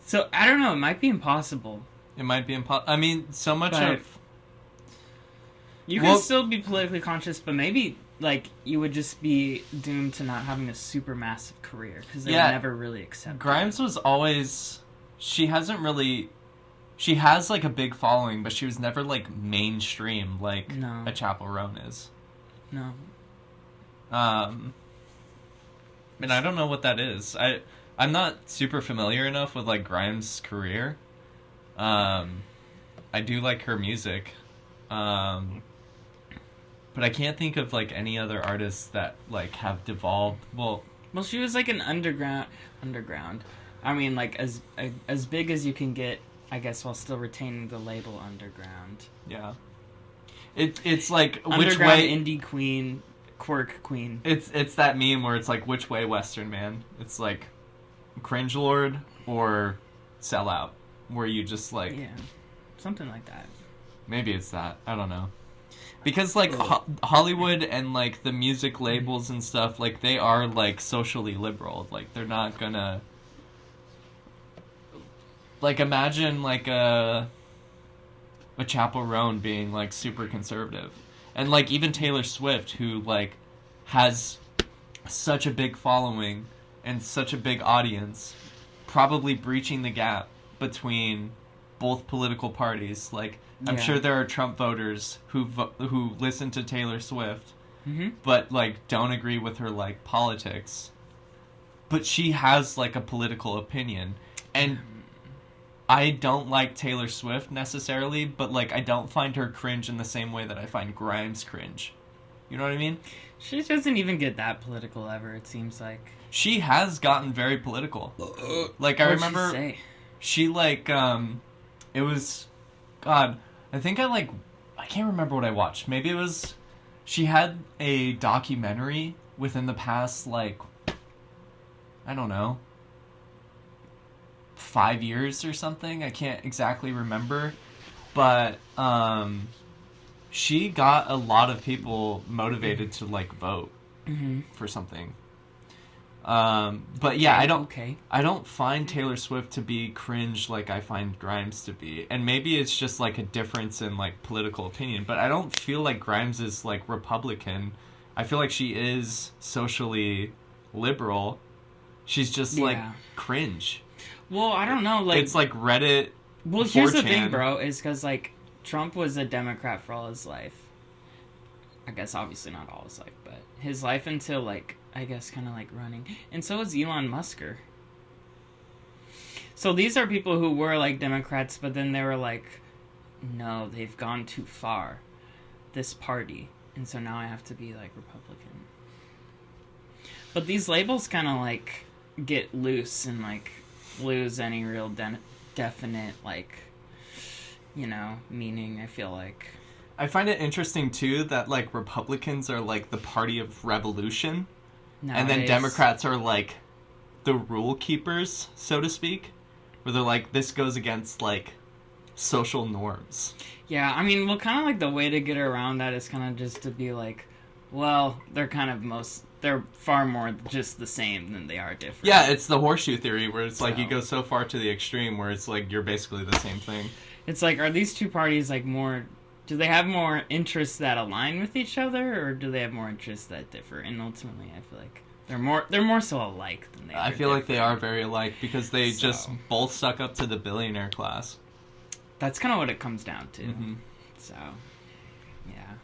So I don't know. It might be impossible. It might be impossible. I mean, so much But of you can still be politically conscious, but maybe like you would just be doomed to not having a super massive career because they would never really accept. Grimes was always. She hasn't really. She has like a big following, but she was never like mainstream like a Chappell Roan is. No. And I don't know what that is. I'm not super familiar enough with like Grimes' career. I do like her music. But I can't think of like any other artists that like have devolved. Well, she was like an underground. I mean, like as big as you can get, I guess, while still retaining the label underground. Yeah. It's like underground, which way indie queen, quirk queen. It's that meme where it's like which way Western man. It's like cringe lord or sellout, where you just like something like that. Maybe it's that. I don't know. Because, like, Hollywood and, like, the music labels and stuff, like, they are, like, socially liberal. Like, they're not gonna... Like, imagine, like, a Chappell Roan being, like, super conservative. And, like, even Taylor Swift, who, like, has such a big following and such a big audience, probably breaching the gap between both political parties. Like, I'm sure there are Trump voters who listen to Taylor Swift, but like don't agree with her like politics. But she has like a political opinion, and I don't like Taylor Swift necessarily, but like I don't find her cringe in the same way that I find Grimes cringe. You know what I mean? She doesn't even get that political ever. It seems like she has gotten very political. Like I remember, she like it was, God. I think I can't remember what I watched. Maybe it was, she had a documentary within the past, like, I don't know, 5 years or something. I can't exactly remember. But, she got a lot of people motivated to, like, vote for something. But yeah, I don't find Taylor Swift to be cringe like I find Grimes to be. And maybe it's just like a difference in like political opinion, but I don't feel like Grimes is like Republican. I feel like she is socially liberal. She's just like cringe. Well, I don't know, like it's like Reddit. Well, here's the thing, bro, is because like Trump was a Democrat for all his life. I guess obviously not all his life, but his life until like I guess kind of like running. And so is Elon Musker. So these are people who were like Democrats, but then they were like, no, they've gone too far. This party. And so now I have to be like Republican. But these labels kind of like get loose and like lose any real definite like, you know, meaning, I feel like. I find it interesting too that like Republicans are like the party of revolution. Nowadays. And then Democrats are like the rule keepers, so to speak, where they're like, this goes against like social norms. Yeah, I mean, well, kind of like the way to get around that is kind of just to be like, well, they're far more just the same than they are different. Yeah, it's the horseshoe theory where it's like you go so far to the extreme where it's like you're basically the same thing. It's like, are these two parties like more... Do they have more interests that align with each other, or do they have more interests that differ? And ultimately, I feel like they're more so alike than they are. I feel like they are very alike because they just both suck up to the billionaire class. That's kind of what it comes down to. Mm-hmm. So, yeah.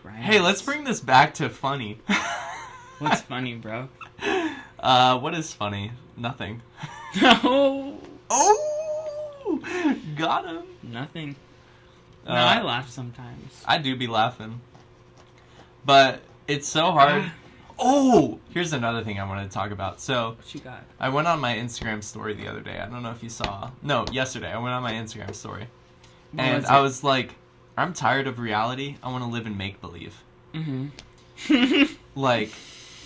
Grimes. Hey, let's bring this back to funny. What's funny, bro? What is funny? Nothing. Oh, got him. Nothing. No, I laugh sometimes. I do be laughing. But it's so hard. Here's another thing I wanted to talk about. So, what you got? I went on my Instagram story the other day. I don't know if you saw. No, yesterday. I went on my Instagram story. And I was like, I'm tired of reality. I want to live in make-believe. Mm-hmm. Like,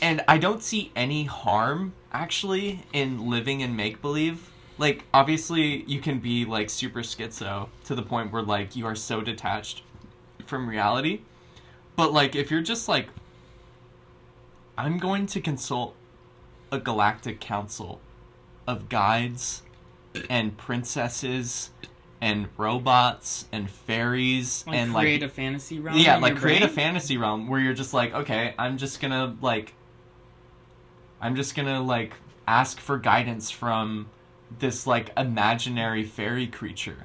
and I don't see any harm, actually, in living in make-believe. Like, obviously, you can be, like, super schizo to the point where, like, you are so detached from reality. But, like, if you're just, like, I'm going to consult a galactic council of guides and princesses and robots and fairies like and create a fantasy realm. Yeah, like create a fantasy realm where you're just like, okay, I'm just gonna ask for guidance from this like imaginary fairy creature.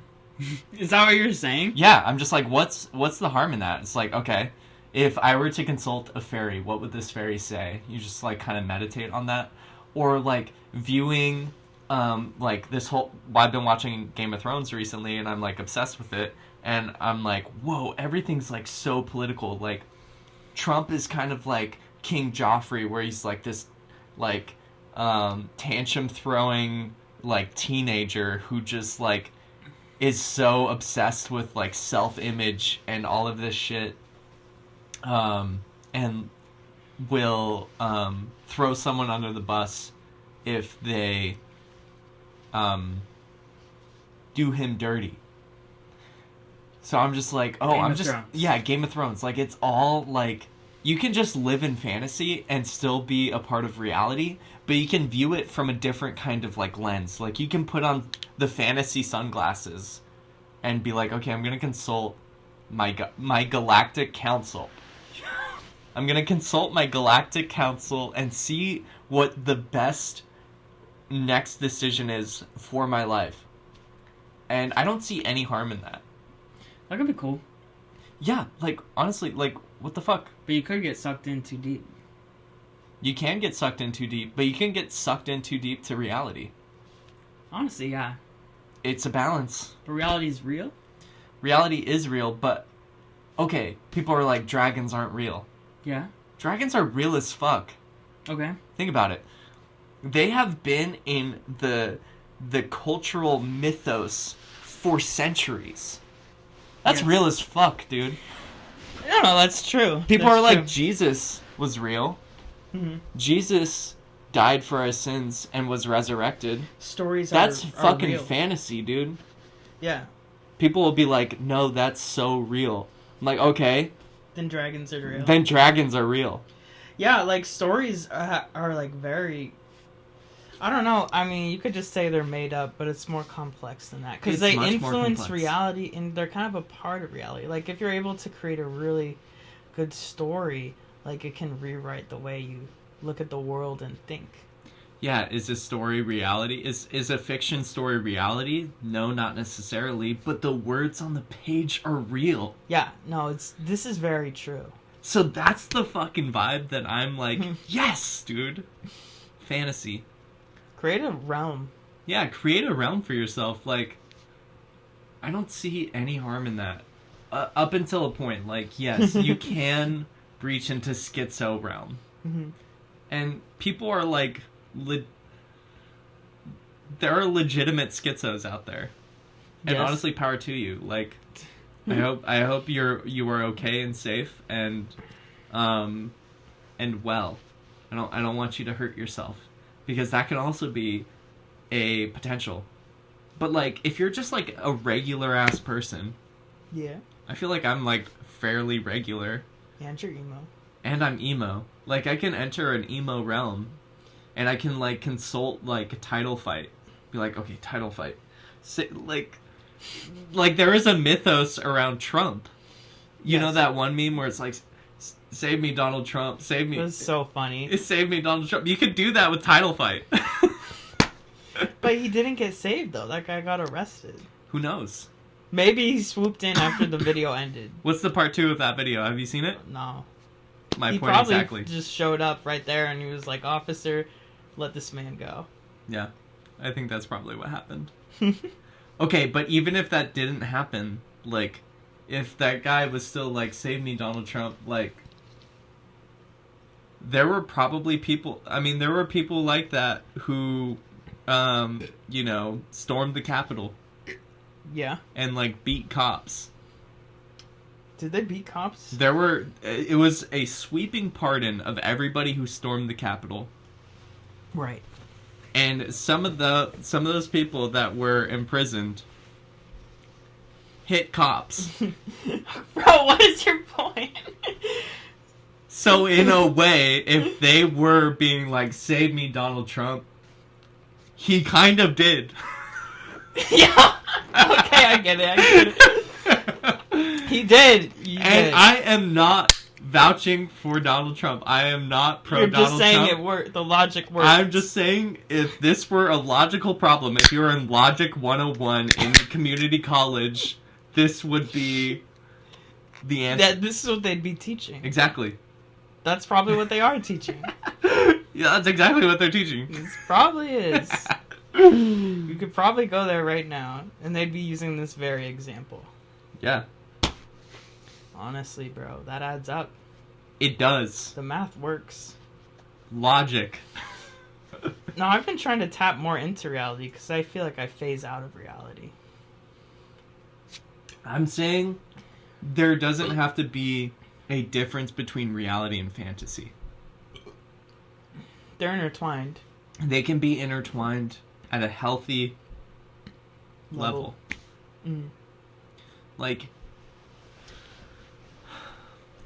Is that what you're saying? Yeah, I'm just like, what's the harm in that? It's like, okay, if I were to consult a fairy, what would this fairy say? You just like kind of meditate on that, or like viewing. Like this whole, I've been watching Game of Thrones recently and I'm like obsessed with it, and I'm like, whoa, everything's like so political. Like Trump is kind of like King Joffrey, where he's like this like tantrum throwing like teenager who just like is so obsessed with like self-image and all of this shit, and will throw someone under the bus if they do him dirty. So I'm just like, Game of Thrones. Like, it's all like, you can just live in fantasy and still be a part of reality, but you can view it from a different kind of like lens. Like, you can put on the fantasy sunglasses and be like, okay, I'm gonna consult my galactic council. I'm gonna consult my galactic council and see what the best next decision is for my life. And I don't see any harm in that. That could be cool. Yeah, like, honestly, like, what the fuck? But you could get sucked in too deep. You can get sucked in too deep, but you can get sucked in too deep to reality. Honestly, yeah. It's a balance. But reality's real? Reality is real, but... Okay, people are like, dragons aren't real. Yeah. Dragons are real as fuck. Okay. Think about it. They have been in the cultural mythos for centuries. That's real as fuck, dude. No, that's true. People are like, Jesus was real. Mm-hmm. Jesus died for our sins and was resurrected. Stories That's fucking real. fantasy, dude. Yeah. People will be like, no, that's so real. I'm like, okay. Then dragons are real. Then dragons are real. Yeah, like, stories are like very... I don't know. I mean, you could just say they're made up, but it's more complex than that. Because they influence reality, and they're kind of a part of reality. Like, if you're able to create a really good story, like, it can rewrite the way you look at the world and think. Yeah, is a story reality? Is a fiction story reality? No, not necessarily. But the words on the page are real. Yeah, no, this is very true. So that's the fucking vibe that I'm like, yes, dude. Fantasy. Create a realm. Yeah, create a realm for yourself. Like, I don't see any harm in that. Up until a point. Like, yes, you can breach into schizo realm. Mm-hmm. And people are like... there are legitimate schizos out there. And honestly, power to you. Like, I hope you are okay and safe and well. I don't want you to hurt yourself. Because that can also be a potential. But, like, if you're just, like, a regular-ass person... Yeah. I feel like I'm, like, fairly regular. And you're emo. And I'm emo. Like, I can enter an emo realm. And I can, like, consult, like, a title fight. Be like, okay, title fight. Like, there is a mythos around Trump. You know that one meme where it's like... Save me, Donald Trump. Save me. It was so funny. Save me, Donald Trump. You could do that with Title Fight. But he didn't get saved, though. That guy got arrested. Who knows? Maybe he swooped in after the video ended. What's the part 2 of that video? Have you seen it? No. My point exactly. He probably just showed up right there and he was like, officer, let this man go. Yeah. I think that's probably what happened. Okay, but even if that didn't happen, like, if that guy was still like, save me, Donald Trump, like... There were probably people... I mean, there were people like that who, you know, stormed the Capitol. Yeah. And, like, beat cops. Did they beat cops? There were... It was a sweeping pardon of everybody who stormed the Capitol. Right. And some of those people that were imprisoned hit cops. Bro, what is your point? So in a way, if they were being like, save me, Donald Trump, he kind of did. Yeah. Okay, I get it. He did. And I am not vouching for Donald Trump. I am not pro Donald Trump. You're just saying it worked. The logic works. I'm just saying, if this were a logical problem, if you were in Logic 101 in community college, this would be the answer. This is what they'd be teaching. Exactly. That's probably what they are teaching. Yeah, that's exactly what they're teaching. It probably is. You could probably go there right now, and they'd be using this very example. Yeah. Honestly, bro, that adds up. It does. The math works. Logic. No, I've been trying to tap more into reality because I feel like I phase out of reality. I'm saying there doesn't have to be a difference between reality and fantasy. They're intertwined. They can be intertwined at a healthy level. Like,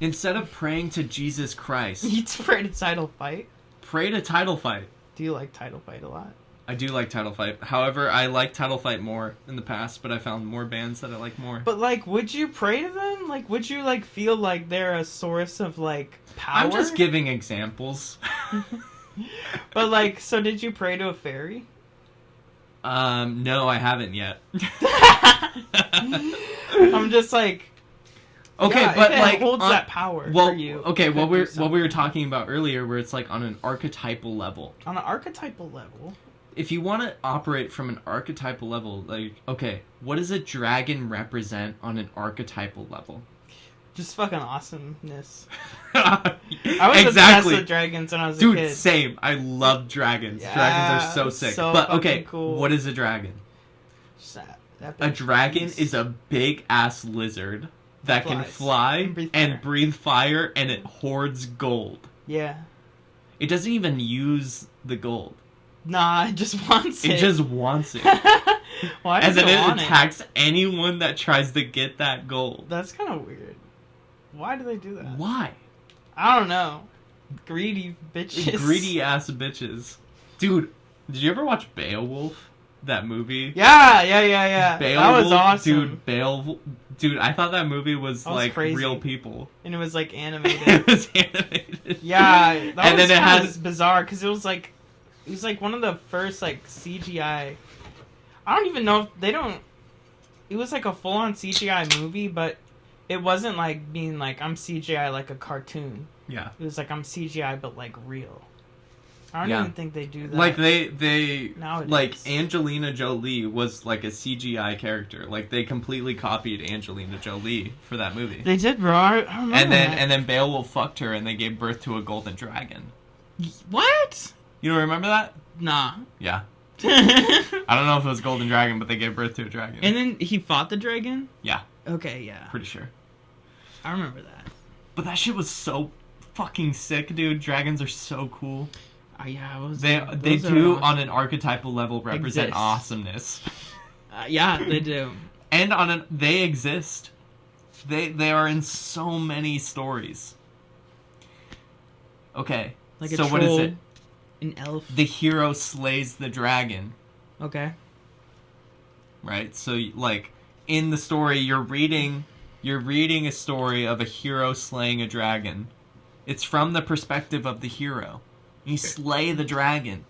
instead of praying to Jesus Christ... You pray to Title Fight? Pray to Title Fight. Do you like Title Fight a lot? I do like Title Fight. However, I like Title Fight more in the past, but I found more bands that I like more. But, like, would you pray to them? Like, would you, like, feel like they're a source of, like, power? I'm just giving examples. But, like, so did you pray to a fairy? No, I haven't yet. I'm just like... Okay, yeah, but it like holds that power for you. Okay, what we were talking about earlier, where it's like on an archetypal level. On an archetypal level. If you want to operate from an archetypal level, like, okay, what does a dragon represent on an archetypal level? Just fucking awesomeness. I was obsessed with dragons when I was a kid. Dude, same. I love dragons. Yeah, dragons are so sick. But okay, cool. What is a dragon? A dragon is a big ass lizard that can fly and breathe fire, and it hoards gold. Yeah. It doesn't even use the gold. Nah, it just wants it. It just wants it. Why and then it attacks anyone that tries to get that gold. That's kind of weird. Why do they do that? Why? I don't know. Greedy bitches. Greedy ass bitches. Dude, did you ever watch Beowulf? That movie? Yeah. Beowulf, that was awesome. Dude, I thought that movie was like crazy. Real people. And it was like animated. It was animated. Yeah, that was kind of bizarre because it was like one of the first like CGI. I don't even know if they don't. It was like a full on CGI movie, but it wasn't like being like I'm CGI like a cartoon. Yeah. It was like I'm CGI but like real. I don't even think they do that. Like they nowadays. Like Angelina Jolie was like a CGI character. Like they completely copied Angelina Jolie for that movie. They did, bro. I remember and then Beowulf fucked her and they gave birth to a golden dragon. What? You don't remember that? Nah. Yeah. I don't know if it was golden dragon, but they gave birth to a dragon. And then he fought the dragon? Yeah. Okay, yeah. Pretty sure. I remember that. But that shit was so fucking sick, dude. Dragons are so cool. Yeah, they do on an archetypal level represent awesomeness. Yeah, they do. And they exist. They are in so many stories. Okay, like a so troll, what is it? An elf. The hero slays the dragon. Okay. Right. So like in the story, you're reading a story of a hero slaying a dragon. It's from the perspective of the hero. You slay the dragon,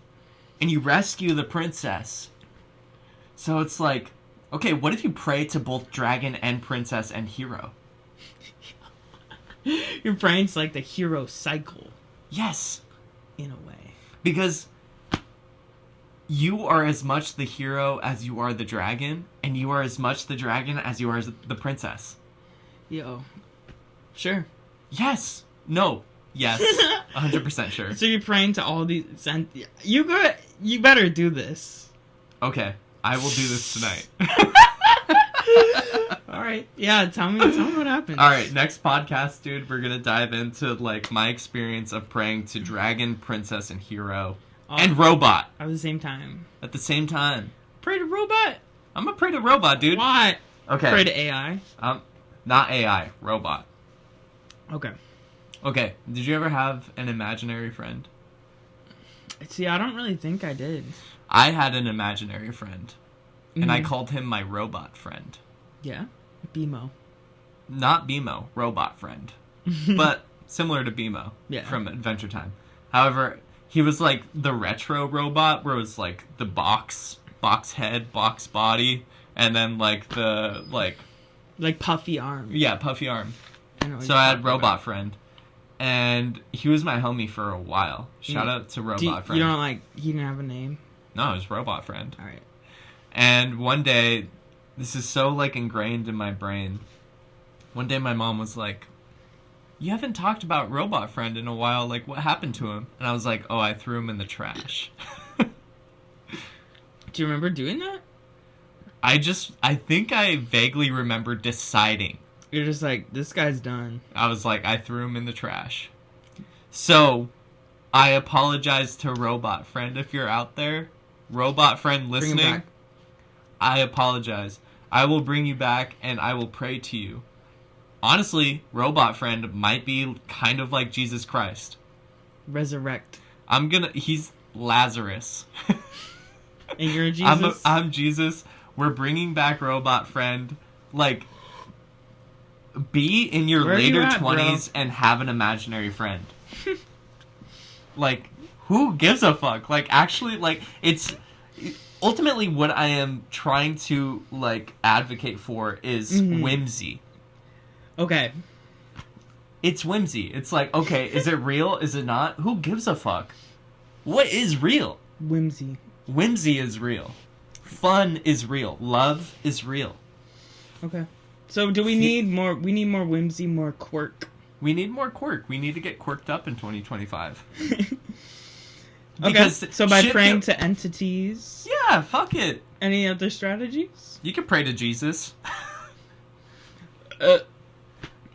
and you rescue the princess. So it's like, okay, what if you pray to both dragon and princess and hero? Your brain's like the hero cycle. Yes. In a way. Because you are as much the hero as you are the dragon, and you are as much the dragon as you are the princess. Yo. Sure. Yes. No. Yes, 100% sure. So you're praying to all these... You better do this. Okay, I will do this tonight. Alright, yeah, tell me what happens. Alright, next podcast, dude, we're gonna dive into, like, my experience of praying to dragon, princess, and hero. And robot. At the same time. At the same time. Pray to robot? I'm gonna pray to robot, dude. What? Okay. Pray to AI? Not AI, robot. Okay. Okay, did you ever have an imaginary friend? See, I don't really think I did. I had an imaginary friend, and I called him my robot friend. Yeah? BMO. Not BMO, robot friend. But similar to BMO from Adventure Time. However, he was like the retro robot where it was like the box head, box body, and then like the like puffy arm. Yeah, puffy arm. So I had robot friend. And he was my homie for a while. Shout out to Robot Friend. You don't like, he didn't have a name? No, it was Robot Friend. Alright. And one day, this is so like ingrained in my brain. One day my mom was like, you haven't talked about Robot Friend in a while. Like, what happened to him? And I was like, oh, I threw him in the trash. Do you remember doing that? I think I vaguely remember deciding. You're just like, this guy's done. I was like, I threw him in the trash. So, I apologize to Robot Friend if you're out there. Robot Friend listening, I apologize. I will bring you back and I will pray to you. Honestly, Robot Friend might be kind of like Jesus Christ. Resurrect. He's Lazarus. And you're Jesus? I'm Jesus. We're bringing back Robot Friend. Like, be in your later 20s and have an imaginary friend. Like, who gives a fuck? Like, actually, like, it's... Ultimately, what I am trying to, like, advocate for is whimsy. Okay. It's whimsy. It's like, okay, is it real? Is it not? Who gives a fuck? What is real? Whimsy. Whimsy is real. Fun is real. Love is real. Okay. So do we need more... We need more whimsy, more quirk. We need more quirk. We need to get quirked up in 2025. Okay, so by praying to entities... Yeah, fuck it. Any other strategies? You can pray to Jesus.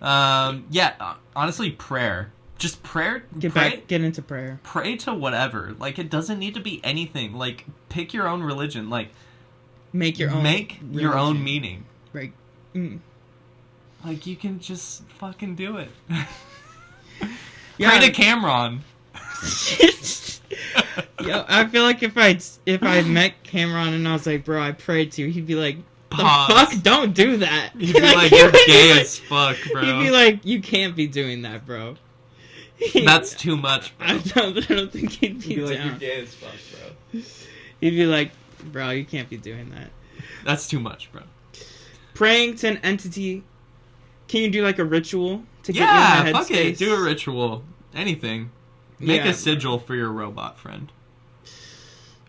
Honestly, prayer. Just prayer. Get into prayer. Pray to whatever. Like, it doesn't need to be anything. Like, pick your own religion. Like, make your own meaning. Right. Like, you can just fucking do it. Pray to Cameron. Yo, I feel like if I met Cameron and I was like, bro, I prayed to you, he'd be like, the fuck? Don't do that. He'd be like, you're gay as fuck, bro. He'd be like, you can't be doing that, bro. That's too much, bro. I don't think he'd be down. Like, you're gay as fuck, bro. He'd be like, bro, you can't be doing that. That's too much, bro. Praying to an entity. Can you do like a ritual to get you in the headspace? Yeah, fuck it. Do a ritual. Anything. Make a sigil for your robot friend.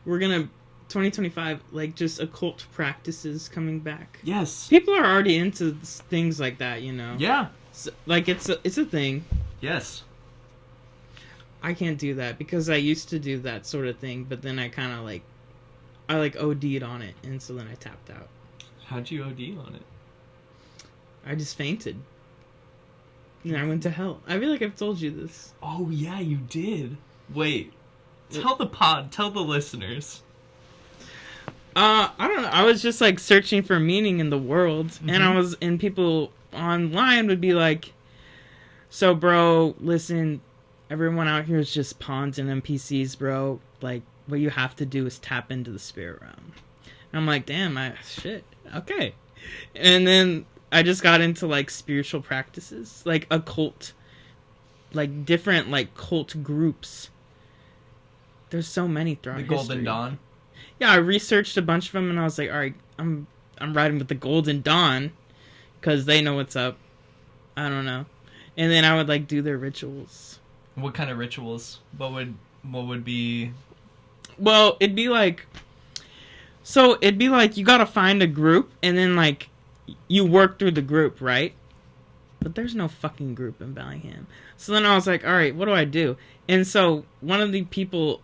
We're gonna 2025, like, just occult practices coming back. Yes. People are already into things like that, you know. Yeah. So, like, it's a thing. Yes. I can't do that because I used to do that sort of thing, but then I kind of like OD'd on it, and so then I tapped out. How'd you OD on it? I just fainted. And I went to hell. I feel like I've told you this. Oh, yeah, you did. Wait. Tell the listeners. I don't know. I was just, like, searching for meaning in the world, and people online would be like, so, bro, listen, everyone out here is just pawns and NPCs, bro. Like, what you have to do is tap into the spirit realm. And I'm like, damn, shit. Okay. And then I just got into, like, spiritual practices, like occult, like different, like, cult groups. There's so many throughout history. The Golden Dawn? Yeah, I researched a bunch of them, and I was like, all right, I'm riding with the Golden Dawn, because they know what's up. I don't know. And then I would, like, do their rituals. What kind of rituals? What would be... Well, it'd be like... So, it'd be like, you gotta find a group, and then, like, you work through the group, right? But there's no fucking group in Bellingham. So then I was like, alright, what do I do? And so, one of the people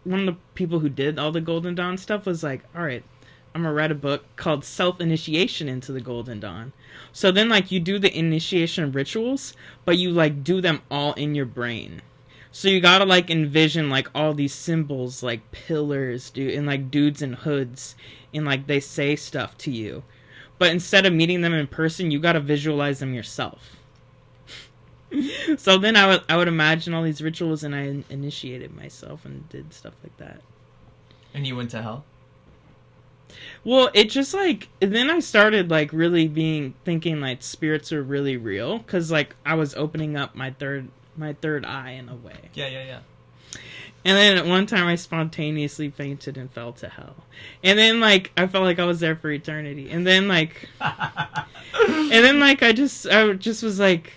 who did all the Golden Dawn stuff was like, alright, I'm gonna write a book called Self-Initiation into the Golden Dawn. So then, like, you do the initiation rituals, but you, like, do them all in your brain. So you gotta, like, envision, like, all these symbols, like, pillars, dude, and, like, dudes in hoods, and, like, they say stuff to you. But instead of meeting them in person, you gotta visualize them yourself. So then I would imagine all these rituals, and I initiated myself and did stuff like that. And you went to hell? Well, it just like, then I started like really thinking like spirits are really real, because like I was opening up my third eye in a way. Yeah. And then at one time I spontaneously fainted and fell to hell. And then like I felt like I was there for eternity. And then like I just was like,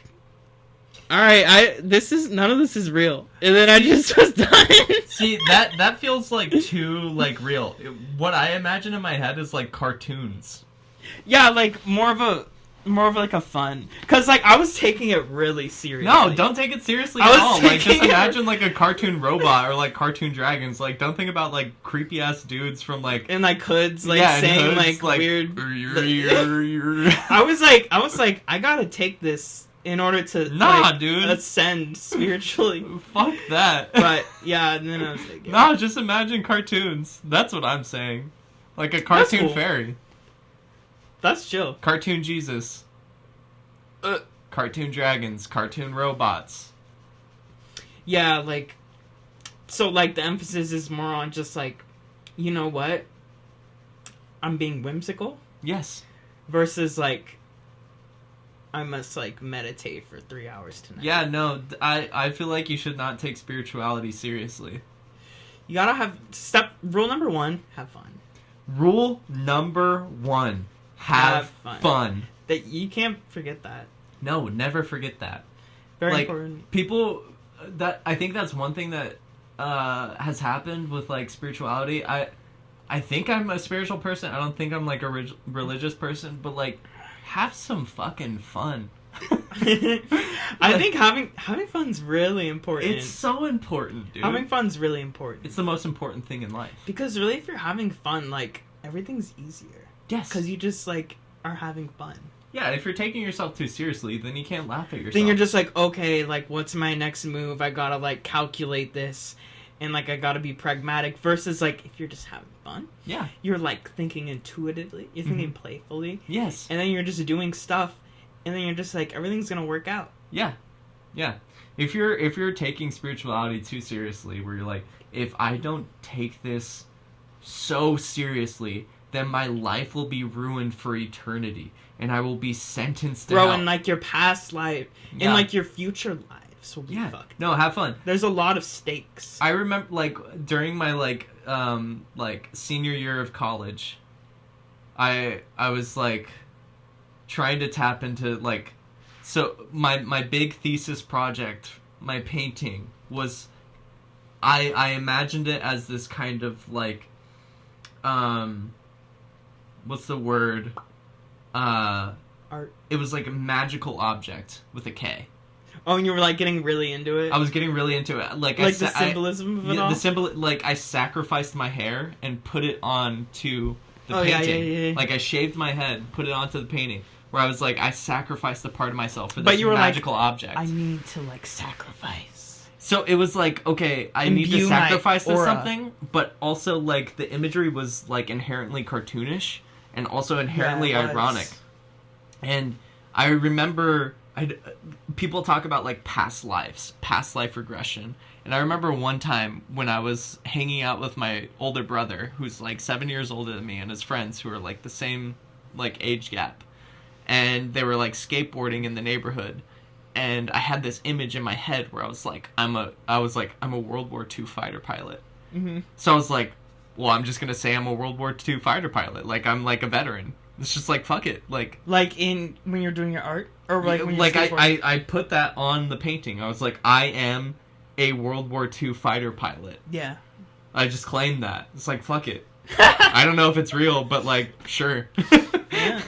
all right, none of this is real. And then I just was done. See, that feels like too like real. What I imagine in my head is like cartoons. Yeah, like more of like a fun, because like I was taking it really seriously. No, don't take it seriously at all. Like, just imagine like a cartoon robot or like cartoon dragons. Like, don't think about like creepy ass dudes from like and like hoods like saying hoods, like weird. I was like, I gotta take this in order to dude, ascend spiritually. Fuck that. But yeah, and then I was like, no, just imagine cartoons. That's what I'm saying. Like a cartoon fairy. That's chill. Cartoon Jesus. Cartoon dragons. Cartoon robots. Yeah, like, so like the emphasis is more on just like, you know what? I'm being whimsical. Yes. Versus like, I must like meditate for 3 hours tonight. Yeah, no, I feel like you should not take spirituality seriously. You gotta have rule number 1, have fun. Rule number 1. Have fun. That you can't forget that. No, never forget that. Very important. People, I think that's one thing that has happened with like spirituality. I think I'm a spiritual person. I don't think I'm like a religious person, but like have some fucking fun. I think having fun's really important. It's so important, dude. Having fun's really important. It's the most important thing in life. Because really, if you're having fun, like everything's easier. Yes. Because you just, like, are having fun. Yeah, if you're taking yourself too seriously, then you can't laugh at yourself. Then you're just like, okay, like, what's my next move? I gotta, like, calculate this. And, like, I gotta be pragmatic. Versus, like, if you're just having fun. Yeah. You're, like, thinking intuitively. You're thinking playfully. Yes. And then you're just doing stuff. And then you're just like, everything's gonna work out. Yeah. Yeah. If you're taking spirituality too seriously, where you're like, if I don't take this so seriously, then my life will be ruined for eternity, and I will be sentenced to hell. And like your past life, and like your future lives will be fucked. No, have fun. There's a lot of stakes. I remember, like, during my like senior year of college, I was like trying to tap into like, so my big thesis project, my painting was, I imagined it as this kind of like, what's the word? Art. It was like a magical object with a K. Oh, and you were like getting really into it? I was getting really into it. Like the symbolism of it all? The symbol, like I sacrificed my hair and put it onto the painting. Yeah. Like I shaved my head, put it onto the painting. Where I was like, I sacrificed a part of myself for this magical object. I need to like sacrifice. So it was like, okay, I need to sacrifice this something, but also like the imagery was like inherently cartoonish and also inherently ironic. And I remember people talk about like past lives, past life regression. And I remember one time when I was hanging out with my older brother, who's like 7 years older than me, and his friends who are like the same like age gap. And they were like skateboarding in the neighborhood. And I had this image in my head where I was like, I'm a World War II fighter pilot. Mm-hmm. So I was like, well, I'm just gonna say I'm a World War II fighter pilot. Like I'm like a veteran. It's just like fuck it. Like in when you're doing your art, or like when you're like I put that on the painting. I was like, I am a World War II fighter pilot. Yeah. I just claimed that. It's like fuck it. I don't know if it's real, but like sure. Yeah.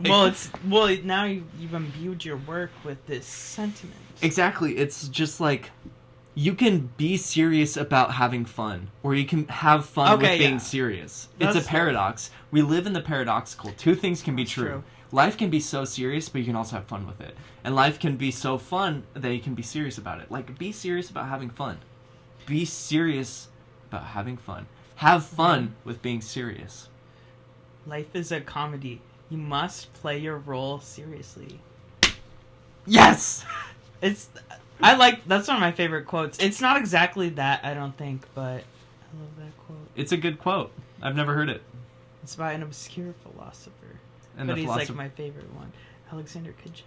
Now you've imbued your work with this sentiment. Exactly. It's just like, you can be serious about having fun, or you can have fun with being serious. It's a paradox. We live in the paradoxical. Two things can be true. Life can be so serious, but you can also have fun with it. And life can be so fun that you can be serious about it. Like, be serious about having fun. Be serious about having fun. Have fun with being serious. Life is a comedy. You must play your role seriously. Yes! That's one of my favorite quotes. It's not exactly that, I don't think, but I love that quote. It's a good quote. I've never heard it. It's by an obscure philosopher. But he's like my favorite one. Alexander Khajiv.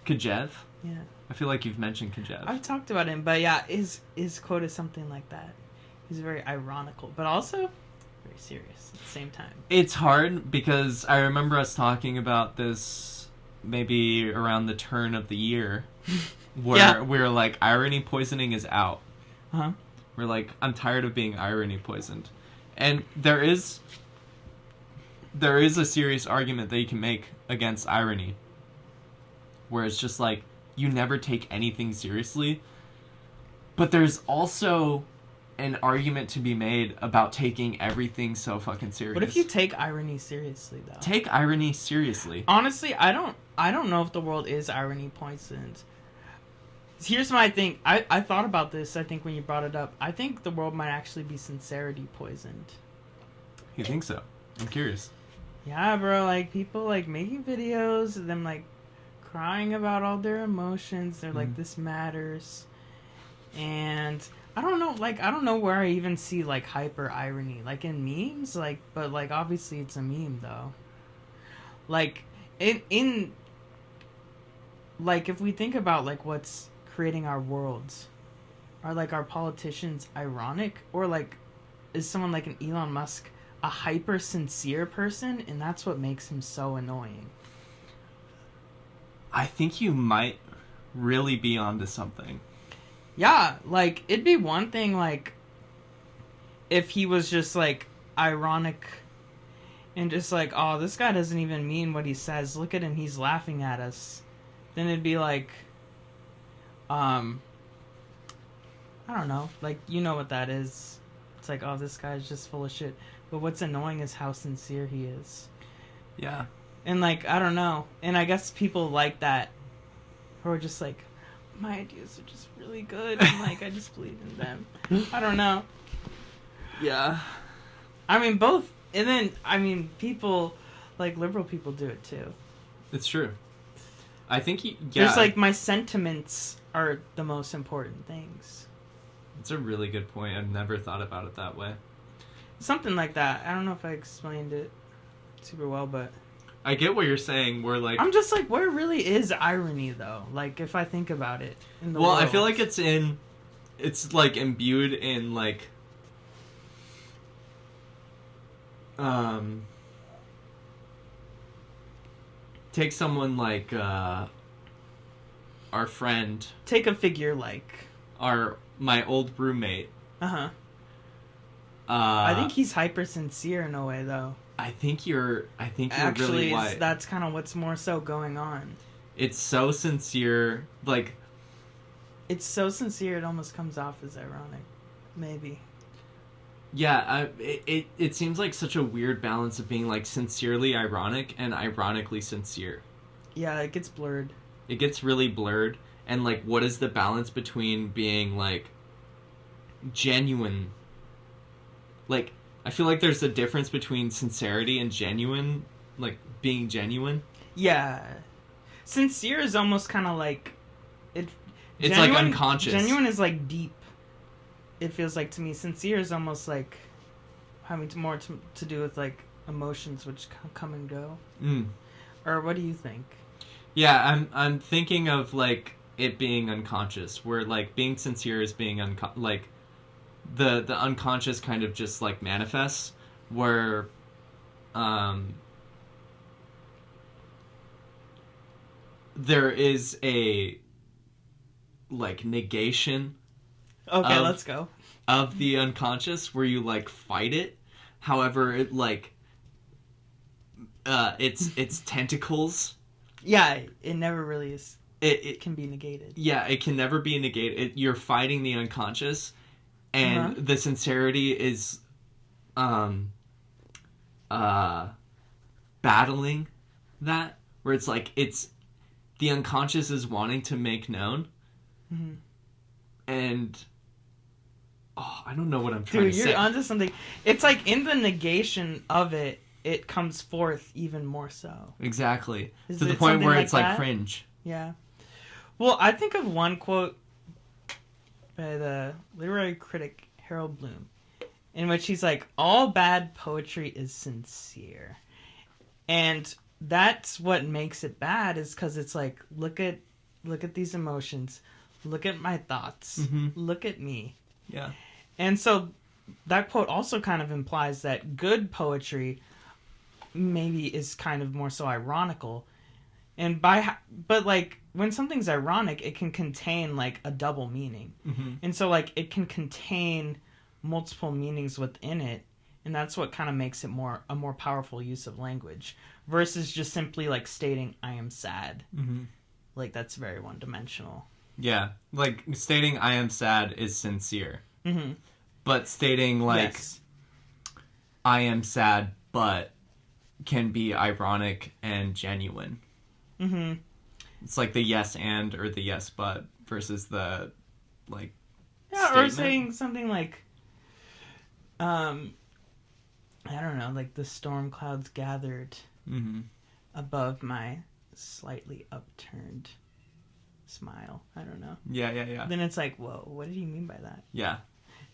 Khajiv? Yeah. I feel like you've mentioned Khajiv. I've talked about him, but yeah, his quote is something like that. He's very ironical, but also very serious at the same time. It's hard because I remember us talking about this maybe around the turn of the year where we were like, irony poisoning is out. Uh-huh. We're like, I'm tired of being irony poisoned. And there is a serious argument that you can make against irony. Where it's just like, you never take anything seriously. But there's also an argument to be made about taking everything so fucking serious. What if you take irony seriously, though? Take irony seriously. Honestly, I don't know if the world is irony poisoned. Here's my thing. I thought about this, I think, when you brought it up. I think the world might actually be sincerity poisoned. You think so? I'm curious. Yeah, bro. Like, people, like, making videos of them, like, crying about all their emotions. They're like, this matters. And I don't know where I even see, like, hyper irony. Like, in memes, like, but, like, obviously it's a meme, though. Like, in like, if we think about, like, what's creating our worlds, are, like, our politicians ironic? Or, like, is someone like an Elon Musk a hyper sincere person, and that's what makes him so annoying? I think you might really be onto something. Yeah, like, it'd be one thing, like, if he was just, like, ironic and just like, oh, this guy doesn't even mean what he says. Look at him, he's laughing at us. Then it'd be like, I don't know, like, you know what that is. It's like, oh, this guy's just full of shit. But what's annoying is how sincere he is. Yeah. And, like, I don't know. And I guess people like that, who are just like, my ideas are just really good, and, like, I just believe in them. I don't know. Yeah. I mean, both. And then, I mean, people, like, liberal people do it, too. It's true. I think, There's, like, my sentiments are the most important things. It's a really good point. I've never thought about it that way. Something like that. I don't know if I explained it super well, but I get what you're saying. We're like, I'm just like, where really is irony, though? Like, if I think about it in the world. I feel like it's like imbued in, like, take someone like our friend. Take a figure like my old roommate. Uh-huh. I think he's hyper sincere in a way, though. I think you're Actually, really right. That's kind of what's more so going on. It's so sincere, like, it's so sincere it almost comes off as ironic, maybe. Yeah, it seems like such a weird balance of being, like, sincerely ironic and ironically sincere. Yeah, it gets blurred. It gets really blurred, and, like, what is the balance between being, like, genuine? Like, I feel like there's a difference between sincerity and genuine, like, being genuine. Yeah. Sincere is almost kind of like... It's genuine, like, unconscious. Genuine is, like, deep. It feels like to me. Sincere is almost like having more to do with, like, emotions which come and go. Or what do you think? Yeah, I'm thinking of, like, it being unconscious, where, like, being sincere is being like... The unconscious kind of just, like, manifests, where there is a, like, negation. Okay, let's go. Of the unconscious, where you, like, fight it. However, it, like, it's tentacles. Yeah, it never really is. It can be negated. Yeah, it can never be negated. You're fighting the unconscious. And the sincerity is battling that, where it's like, it's the unconscious is wanting to make known. Mm-hmm. And I don't know what I'm trying to say. Dude, you're onto something. It's like in the negation of it, it comes forth even more so. Exactly. To the point where it's like cringe. Yeah. Well, I think of one quote by the literary critic Harold Bloom, in which he's like, all bad poetry is sincere. And that's what makes it bad, is because it's like, look at these emotions, look at my thoughts, look at me. Yeah. And so that quote also kind of implies that good poetry maybe is kind of more so ironical. But like when something's ironic, it can contain like a double meaning. And so like it can contain multiple meanings within it, and that's what kind of makes it a more powerful use of language versus just simply like stating I am sad. Like that's very one-dimensional. Yeah, like stating I am sad is sincere. But stating like I am sad but can be ironic and genuine. It's like the yes and or the yes but versus the like statement. Or saying something like I don't know, like the storm clouds gathered above my slightly upturned smile. I don't know. Yeah. Then it's like, whoa, what did he mean by that? Yeah.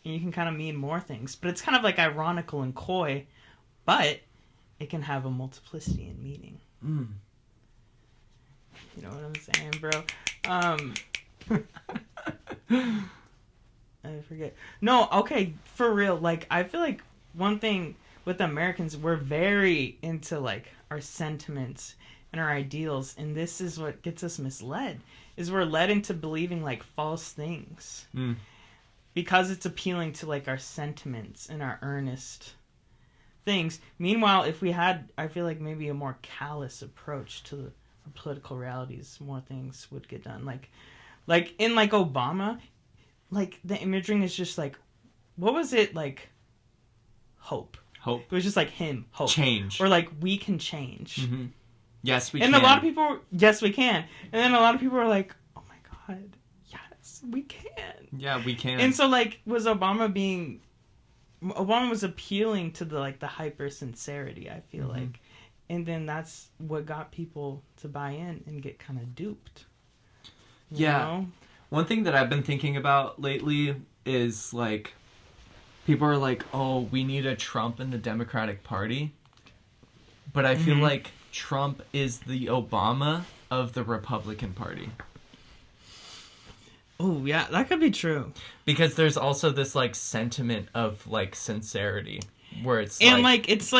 And you can kind of mean more things, but it's kind of like ironical and coy, but it can have a multiplicity in meaning. You know what I'm saying, bro? I forget. No, okay, for real. Like, I feel like one thing with Americans, we're very into, like, our sentiments and our ideals, and this is what gets us misled, is we're led into believing, like, false things. Because it's appealing to, like, our sentiments and our earnest things. Meanwhile, if we had, I feel like, maybe a more callous approach to the political realities, more things would get done. Like in like Obama, like the imaging is just like, what was it like? Hope. It was just like him. Hope. Change. Or like we can change. Yes, we can. And a lot of people, yes, we can. And then a lot of people are like, oh my god, yes, we can. Yeah, we can. And so like, Obama was appealing to the like the hyper sincerity, I feel like. And then that's what got people to buy in and get kind of duped. You know? One thing that I've been thinking about lately is, like, people are like, oh, we need a Trump in the Democratic Party. But I feel like Trump is the Obama of the Republican Party. Oh, yeah, that could be true. Because there's also this, like, sentiment of, like, sincerity. Where it's it's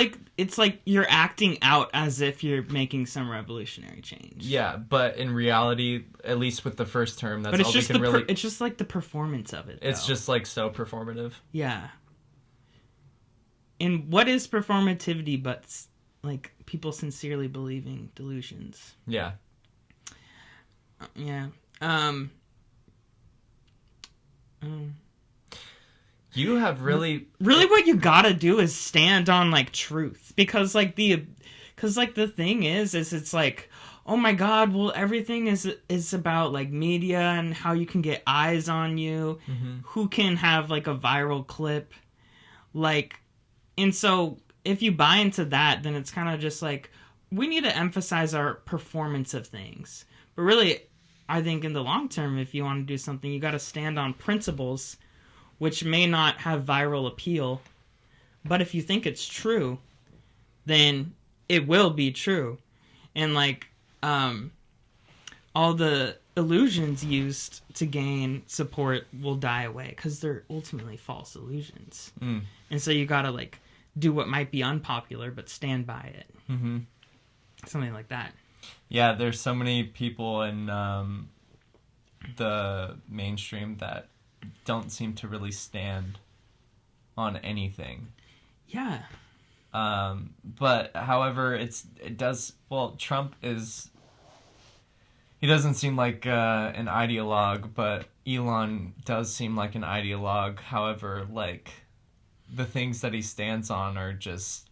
like you're acting out as if you're making some revolutionary change. Yeah, but in reality, at least with the first term, that's all we can really. It's just like the performance of it. It's just like so performative. Yeah. And what is performativity but like people sincerely believing delusions? Yeah. Yeah. You have really what you gotta do is stand on like truth, because the thing is it's like, oh my god, well everything is about like media and how you can get eyes on you, who can have like a viral clip, like, and so if you buy into that, then it's kind of just like we need to emphasize our performance of things, but really I think in the long term, if you want to do something, you got to stand on principles which may not have viral appeal, but if you think it's true, then it will be true. And like, all the illusions used to gain support will die away, because they're ultimately false illusions. And so you gotta like do what might be unpopular, but stand by it. Something like that. Yeah, there's so many people in the mainstream that don't seem to really stand on anything. Yeah. But however, Trump he doesn't seem like an ideologue, but Elon does seem like an ideologue. However, like the things that he stands on are just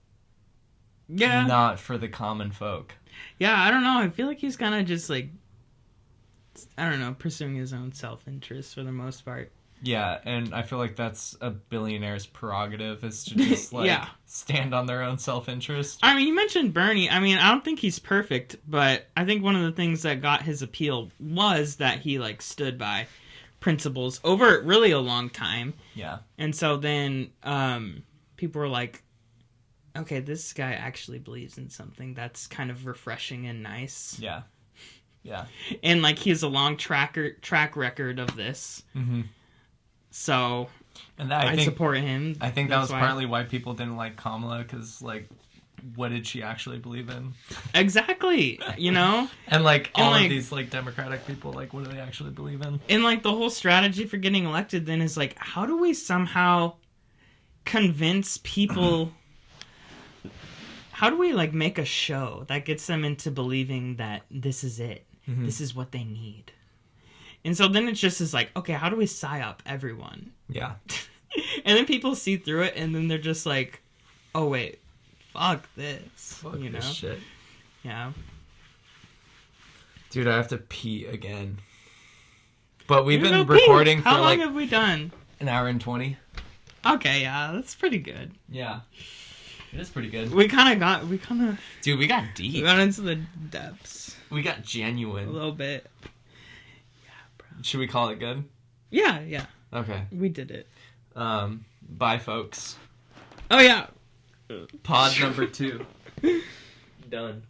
not for the common folk. Yeah, I don't know. I feel like he's kind of just like, I don't know, pursuing his own self-interest for the most part. Yeah, and I feel like that's a billionaire's prerogative, is to just, like, stand on their own self-interest. I mean, you mentioned Bernie. I mean, I don't think he's perfect, but I think one of the things that got his appeal was that he, like, stood by principles over really a long time. Yeah. And so then people were like, okay, this guy actually believes in something that's kind of refreshing and nice. Yeah. Yeah. And, like, he has a long track record of this. Mm-hmm. So, and I support him. I think that was partly why people didn't like Kamala, because, like, what did she actually believe in? Exactly, you know? And, like, all of these, like, Democratic people, like, what do they actually believe in? And, like, the whole strategy for getting elected then is, like, how do we somehow convince people... How do we, like, make a show that gets them into believing that this is it? Mm-hmm. This is what they need. And so then it's just is like, okay, how do we psyop everyone? Yeah. And then people see through it, and then they're just like, oh, wait, fuck this. Fuck this shit. Yeah. Dude, I have to pee again. But we've been recording for, How long have we done? An hour and 20. Okay, yeah, that's pretty good. Yeah. It is pretty good. Dude, we got deep. We got into the depths. We got genuine. A little bit. Should we call it good? Yeah. Okay. We did it. Bye, folks. Oh, yeah. Pod number 2. Done.